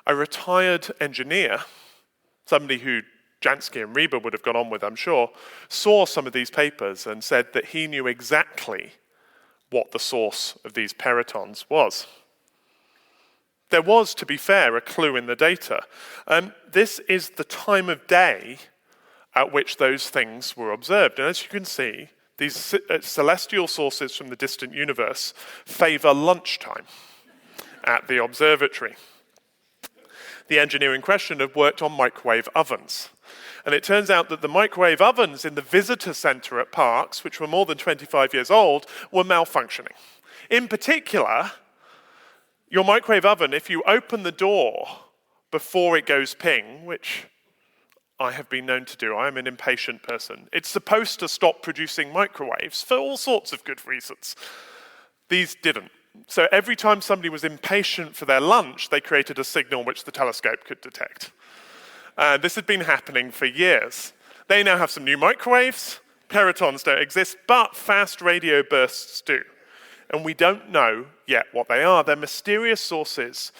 a retired engineer, somebody who Jansky and Rieber would have gone on with, I'm sure, saw some of these papers and said that he knew exactly what the source of these peritons was. There was, to be fair, a clue in the data. This is the time of day at which those things were observed. And as you can see, these celestial sources from the distant universe favor lunchtime at the observatory. The engineer in question had worked on microwave ovens. And it turns out that the microwave ovens in the visitor center at Parkes, which were more than 25 years old, were malfunctioning. In particular, your microwave oven, if you open the door before it goes ping, which I have been known to do, I am an impatient person, it's supposed to stop producing microwaves for all sorts of good reasons. These didn't. So every time somebody was impatient for their lunch, they created a signal which the telescope could detect. This had been happening for years. They now have some new microwaves. Peritons don't exist, but fast radio bursts do. And we don't know yet what they are. They're mysterious sources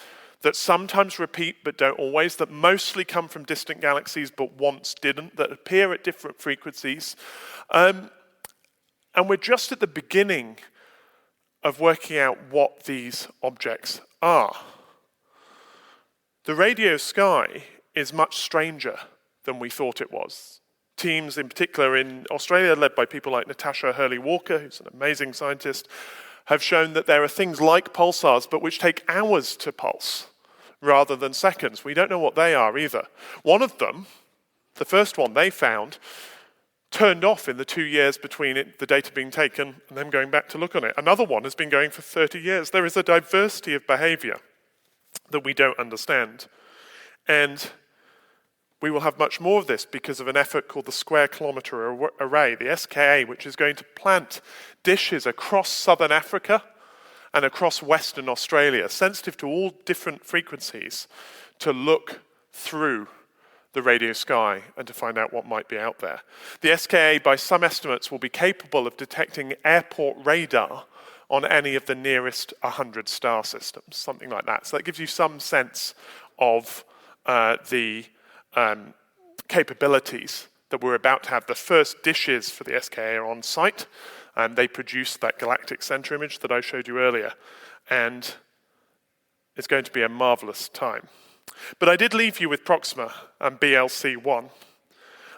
that sometimes repeat but don't always, that mostly come from distant galaxies but once didn't, that appear at different frequencies. And we're just at the beginning of working out what these objects are. The radio sky is much stranger than we thought it was. Teams in particular in Australia, led by people like Natasha Hurley-Walker, who's an amazing scientist, have shown that there are things like pulsars, but which take hours to pulse rather than seconds. We don't know what they are either. One of them, the first one they found, turned off in the 2 years between the data being taken and them going back to look on it. Another one has been going for 30 years. There is a diversity of behavior that we don't understand. And we will have much more of this because of an effort called the Square Kilometre Array, the SKA, which is going to plant dishes across southern Africa and across Western Australia, sensitive to all different frequencies, to look through the radio sky and to find out what might be out there. The SKA, by some estimates, will be capable of detecting airport radar on any of the nearest 100 star systems, something like that. So that gives you some sense of the capabilities that we're about to have. The first dishes for the SKA are on site, and they produce that galactic center image that I showed you earlier. And it's going to be a marvelous time. But I did leave you with Proxima and BLC-1.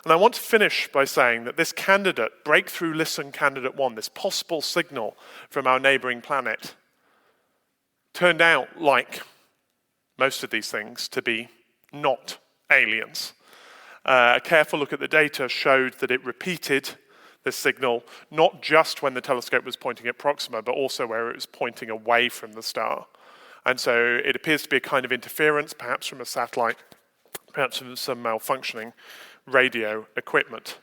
And I want to finish by saying that this candidate, Breakthrough Listen Candidate 1, this possible signal from our neighboring planet, turned out, like most of these things, to be not aliens. A careful look at the data showed that it repeated this signal, not just when the telescope was pointing at Proxima, but also where it was pointing away from the star. And so it appears to be a kind of interference, perhaps from a satellite, perhaps from some malfunctioning radio equipment.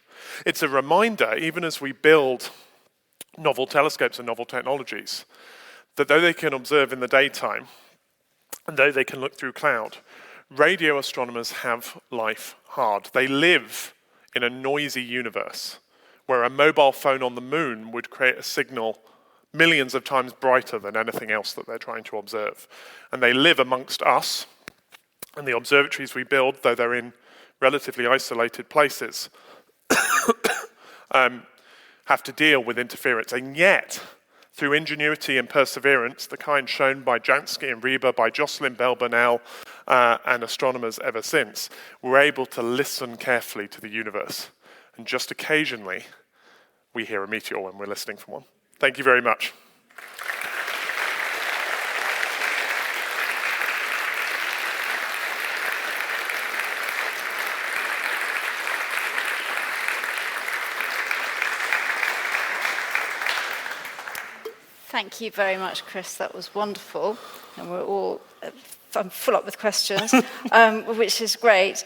It's a reminder, even as we build novel telescopes and novel technologies, that though they can observe in the daytime, and though they can look through cloud, radio astronomers have life hard. They live in a noisy universe where a mobile phone on the moon would create a signal millions of times brighter than anything else that they're trying to observe. And they live amongst us, and the observatories we build, though they're in relatively isolated places, have to deal with interference. And yet, through ingenuity and perseverance, the kind shown by Jansky and Rieber, by Jocelyn Bell Burnell, and astronomers ever since, we're able to listen carefully to the universe. And just occasionally, we hear a meteor when we're listening for one. Thank you very much.
Thank you very much, Chris. That was wonderful. And we're all I'm full up with questions, which is great.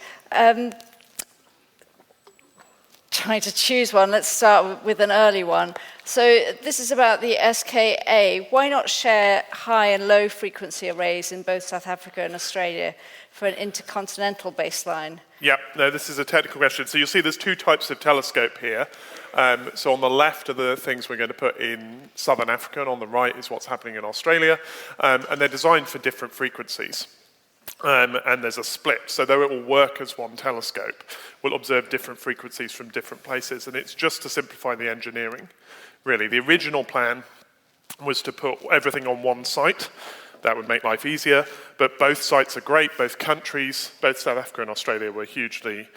Trying to choose one. Let's start with an early one. So this is about the SKA. Why not share high and low frequency arrays in both South Africa and Australia for an intercontinental baseline?
Yeah, no, this is a technical question. So you'll see there's two types of telescope here. So on the left are the things we're going to put in Southern Africa, and on the right is what's happening in Australia. And they're designed for different frequencies. And there's a split. So though it will work as one telescope, we'll observe different frequencies from different places. And it's just to simplify the engineering, really. The original plan was to put everything on one site. That would make life easier. But both sites are great. Both countries, both South Africa and Australia, were hugely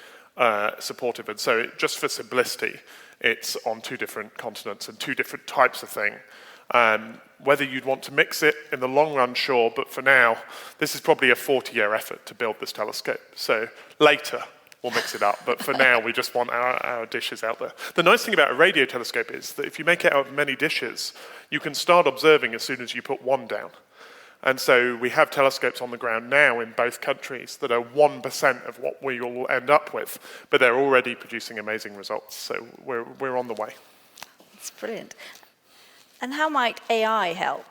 supportive. And so just for simplicity, it's on two different continents and two different types of thing. Whether you'd want to mix it in the long run, sure, but for now, this is probably a 40-year effort to build this telescope. So later, we'll mix it up, but for now, we just want our dishes out there. The nice thing about a radio telescope is that if you make it out of many dishes, you can start observing as soon as you put one down. And so we have telescopes on the ground now in both countries that are 1% of what we will end up with, but they're already producing amazing results. So we're on the way.
That's brilliant. And how might AI help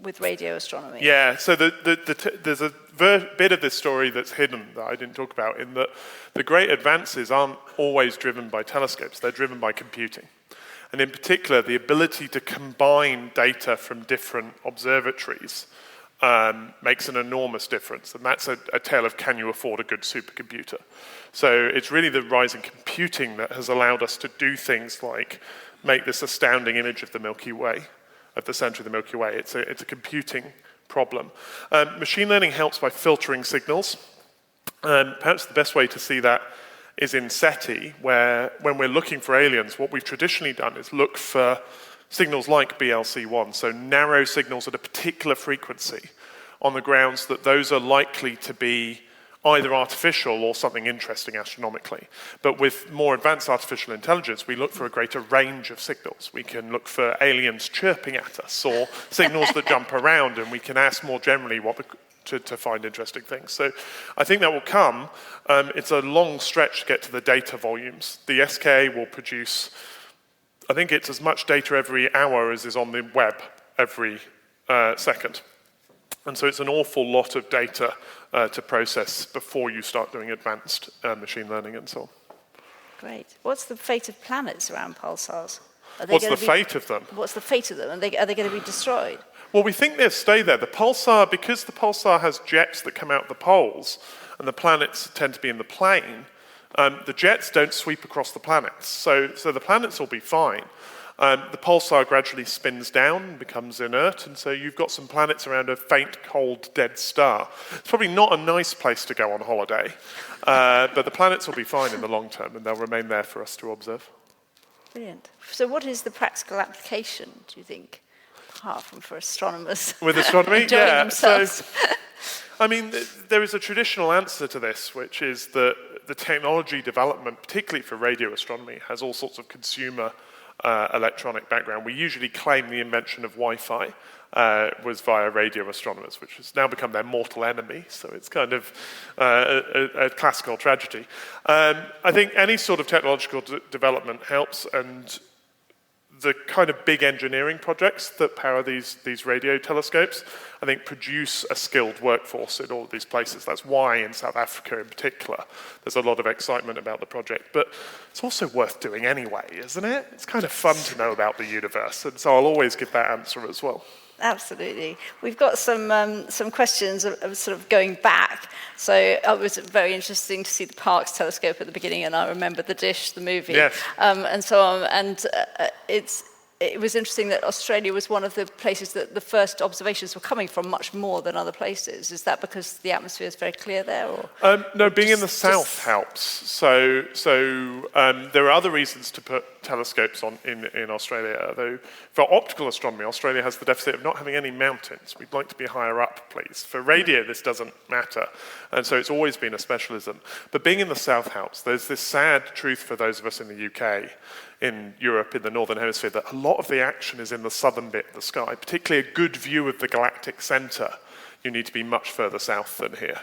with radio astronomy?
Yeah, so there's a bit of this story that's hidden that I didn't talk about, in that the great advances aren't always driven by telescopes, they're driven by computing. And in particular, the ability to combine data from different observatories makes an enormous difference. And that's a tale of, can you afford a good supercomputer? So it's really the rise in computing that has allowed us to do things like make this astounding image of the Milky Way, of the center of the Milky Way. It's a computing problem. Machine learning helps by filtering signals. Perhaps the best way to see that is in SETI, where when we're looking for aliens, what we've traditionally done is look for signals like BLC1, so narrow signals at a particular frequency, on the grounds that those are likely to be either artificial or something interesting astronomically. But with more advanced artificial intelligence, we look for a greater range of signals. We can look for aliens chirping at us, or signals that jump around, and we can ask more generally to find interesting things. So I think that will come. It's a long stretch to get to the data volumes. The SKA will produce, I think it's as much data every hour as is on the web every second. And so it's an awful lot of data to process before you start doing advanced machine learning and so on.
Great. What's the fate of planets around pulsars?
What's the fate of them?
What's the fate of them? Are they going to be destroyed?
Well, we think they'll stay there. The pulsar, because the pulsar has jets that come out the poles, and the planets tend to be in the plane, the jets don't sweep across the planets. So the planets will be fine. The pulsar gradually spins down and becomes inert, and so you've got some planets around a faint, cold, dead star. It's probably not a nice place to go on holiday, but the planets will be fine in the long term, and they'll remain there for us to observe.
Brilliant. So what is the practical application, do you think, apart from for astronomers?
With astronomy?
Enjoying
Yeah.
themselves.
So, I mean, there is a traditional answer to this, which is that the technology development, particularly for radio astronomy, has all sorts of consumer electronic background. We usually claim the invention of Wi-Fi was via radio astronomers, which has now become their mortal enemy, so it's kind of a classical tragedy. I think any sort of technological development helps, and the kind of big engineering projects that power these radio telescopes, I think, produce a skilled workforce in all of these places. That's why in South Africa in particular, there's a lot of excitement about the project. But it's also worth doing anyway, isn't it? It's kind of fun to know about the universe, and so I'll always give that answer as well.
Absolutely. We've got some questions of sort of going back. So it was very interesting to see the Parkes telescope at the beginning, and I remember The Dish, the movie,
yes.
And so on. And it was interesting that Australia was one of the places that the first observations were coming from much more than other places. Is that because the atmosphere is very clear there? Or
no, being in the south helps. So there are other reasons to put telescopes on in Australia, though for optical astronomy, Australia has the deficit of not having any mountains. We'd like to be higher up, please. For radio, this doesn't matter, and so it's always been a specialism. But being in the south helps. There's this sad truth for those of us in the UK, in Europe, in the Northern Hemisphere, that a lot of the action is in the southern bit of the sky, particularly a good view of the galactic centre. You need to be much further south than here.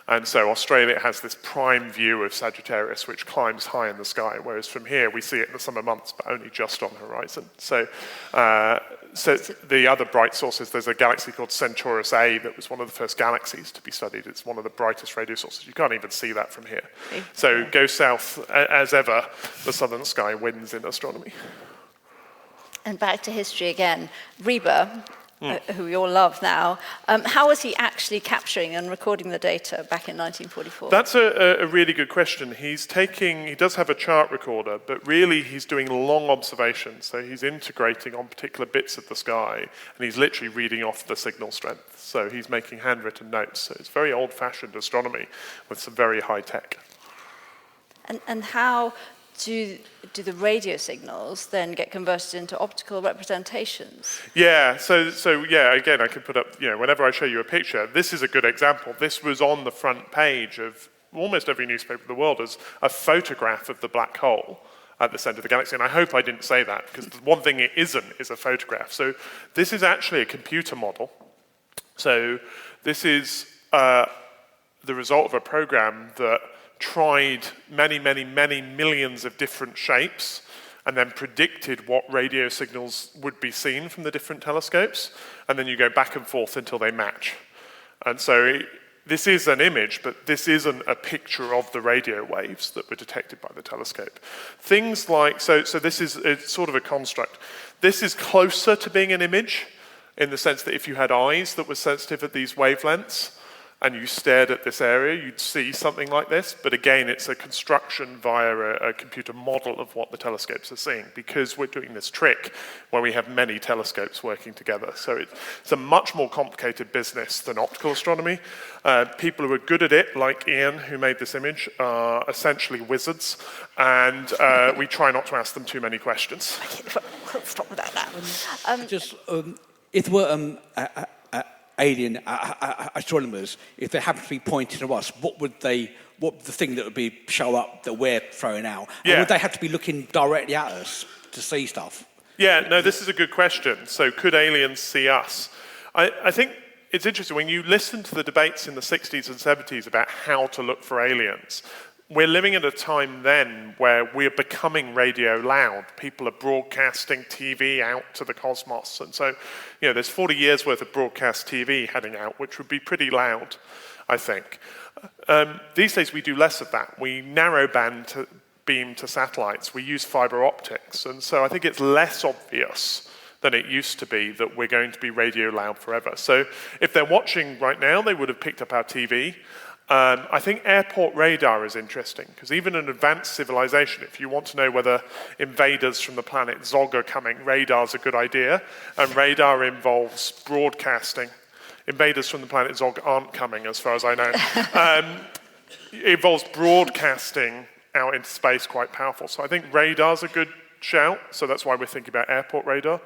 And so Australia has this prime view of Sagittarius, which climbs high in the sky, whereas from here we see it in the summer months, but only just on the horizon. So the other bright sources, there's a galaxy called Centaurus A that was one of the first galaxies to be studied. It's one of the brightest radio sources. You can't even see that from here. So go south, as ever, the southern sky wins in astronomy.
And back to history again. Reba, who we all love now, how was he actually capturing and recording the data back in 1944?
That's a really good question. He does have a chart recorder, but really he's doing long observations. So he's integrating on particular bits of the sky, and he's literally reading off the signal strength. So he's making handwritten notes. So it's very old-fashioned astronomy with some very high tech.
And how do the radio signals then get converted into optical representations?
Yeah, so yeah, again, I can put up, whenever I show you a picture, this is a good example. This was on the front page of almost every newspaper in the world as a photograph of the black hole at the center of the galaxy. And I hope I didn't say that, because the one thing it isn't is a photograph. So this is actually a computer model. So this is the result of a program that tried many, many, many millions of different shapes and then predicted what radio signals would be seen from the different telescopes, and then you go back and forth until they match. And so this is an image, but this isn't a picture of the radio waves that were detected by the telescope. Things like, so this is sort of a construct. This is closer to being an image in the sense that if you had eyes that were sensitive at these wavelengths, and you stared at this area, you'd see something like this. But again, it's a construction via a computer model of what the telescopes are seeing, because we're doing this trick where we have many telescopes working together. So it's a much more complicated business than optical astronomy. People who are good at it, like Ian, who made this image, are essentially wizards, and we try not to ask them too many questions.
We'll stop with that now.
If we're alien astronomers, if they happen to be pointing to us, what would the thing that would be show up that we're throwing out?
Yeah.
And would they have to be looking directly at us to see stuff?
Yeah, no, this is a good question. So could aliens see us? I think it's interesting, when you listen to the debates in the 60s and 70s about how to look for aliens, we're living at a time then where we're becoming radio loud. People are broadcasting TV out to the cosmos. And so, there's 40 years worth of broadcast TV heading out, which would be pretty loud, I think. These days we do less of that. We narrow band beam to satellites. We use fiber optics. And so I think it's less obvious than it used to be that we're going to be radio loud forever. So if they're watching right now, they would have picked up our TV. I think airport radar is interesting, because even in advanced civilization, if you want to know whether invaders from the planet Zog are coming, radar's a good idea, and radar involves broadcasting. Invaders from the planet Zog aren't coming, as far as I know. It involves broadcasting out into space, quite powerful. So I think radar's a good shout, so that's why we're thinking about airport radar.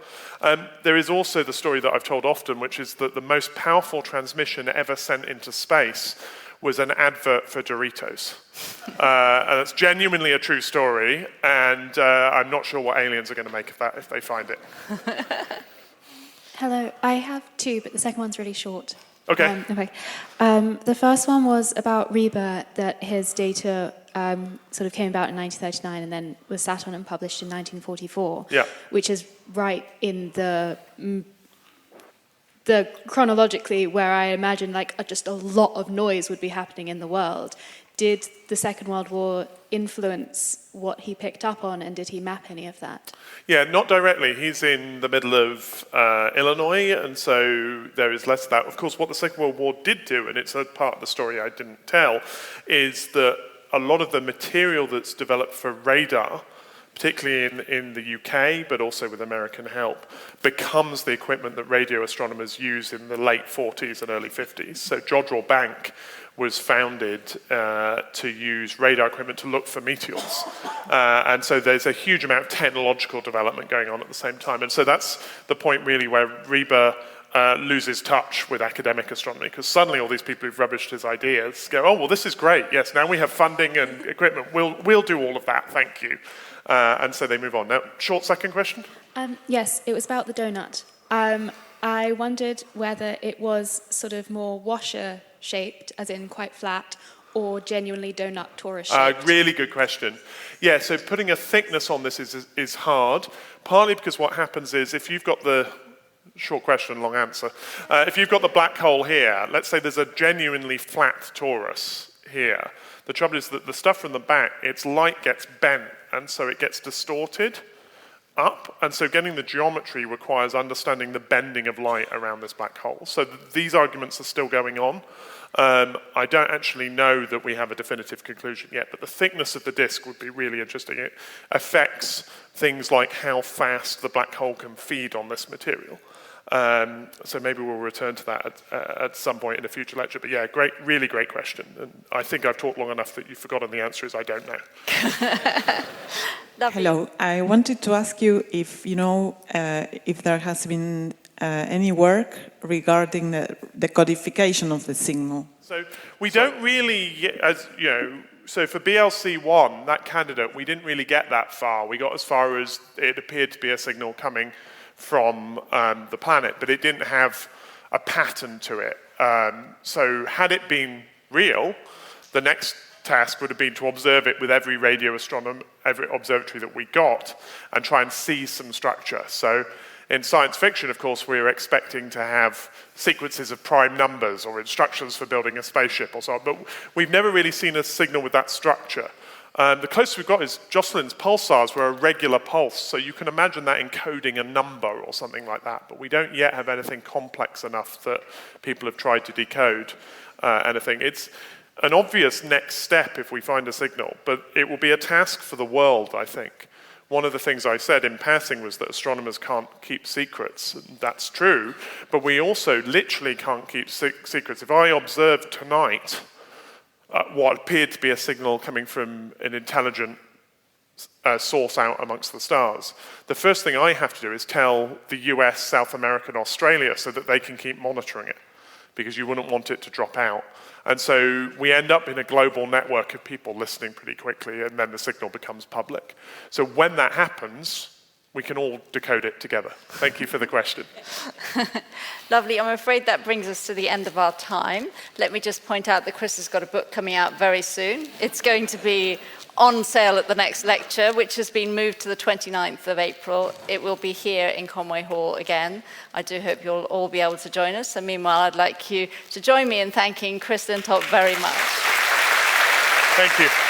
There is also the story that I've told often, which is that the most powerful transmission ever sent into space was an advert for Doritos. And it's genuinely a true story, and I'm not sure what aliens are going to make of that if they find it.
Hello, I have two, but the second one's really short.
Okay.
The first one was about Reba, that his data sort of came about in 1939 and then was sat on and published in 1944,
Yeah.
which is right in the chronologically where I imagine just a lot of noise would be happening in the world. Did the Second World War influence what he picked up on, and did he map any of that?
Yeah, not directly. He's in the middle of Illinois, and so there is less of that. Of course, what the Second World War did do, and it's a part of the story I didn't tell, is that a lot of the material that's developed for radar, particularly in the UK, but also with American help, becomes the equipment that radio astronomers use in the late 40s and early 50s. So Jodrell Bank was founded to use radar equipment to look for meteors. And so there's a huge amount of technological development going on at the same time. And so that's the point really where Reber loses touch with academic astronomy, because suddenly all these people who've rubbished his ideas go, oh, well, this is great. Yes, now we have funding and equipment. We'll do all of that, thank you. And so they move on. Now, short second question?
Yes, it was about the donut. I wondered whether it was sort of more washer-shaped, as in quite flat, or genuinely donut torus-shaped.
Really good question. Yeah, so putting a thickness on this is hard, partly because what happens is if you've got the short question, long answer. If you've got the black hole here, let's say there's a genuinely flat torus here. The trouble is that the stuff from the back, its light gets bent, and so it gets distorted up, and so getting the geometry requires understanding the bending of light around this black hole. So these arguments are still going on. I don't actually know that we have a definitive conclusion yet, but the thickness of the disk would be really interesting. It affects things like how fast the black hole can feed on this material. So maybe we'll return to that at some point in a future lecture. But yeah, really great question. And I think I've talked long enough that you've forgotten the answer is I don't know.
Hello, I wanted to ask you if you know if there has been any work regarding the codification of the signal.
So we don't really, as you know, so for BLC1, that candidate, we didn't really get that far. We got as far as it appeared to be a signal coming from the planet, but it didn't have a pattern to it. So had it been real, the next task would have been to observe it with every radio astronomer, every observatory that we got, and try and see some structure. So in science fiction, of course, we're expecting to have sequences of prime numbers or instructions for building a spaceship or so on, but we've never really seen a signal with that structure. The closest we've got is Jocelyn's Pulsars were a regular pulse, so you can imagine that encoding a number or something like that, but we don't yet have anything complex enough that people have tried to decode anything. It's an obvious next step if we find a signal, but it will be a task for the world, I think. One of the things I said in passing was that astronomers can't keep secrets, and that's true, but we also literally can't keep secrets. If I observed tonight what appeared to be a signal coming from an intelligent source out amongst the stars, the first thing I have to do is tell the US, South America, and Australia so that they can keep monitoring it, because you wouldn't want it to drop out. And so we end up in a global network of people listening pretty quickly, and then the signal becomes public. So when that happens, we can all decode it together. Thank you for the question.
Lovely. I'm afraid that brings us to the end of our time. Let me just point out that Chris has got a book coming out very soon. It's going to be on sale at the next lecture, which has been moved to the 29th of April. It will be here in Conway Hall again. I do hope you'll all be able to join us. And meanwhile, I'd like you to join me in thanking Chris Lintott very much.
Thank you.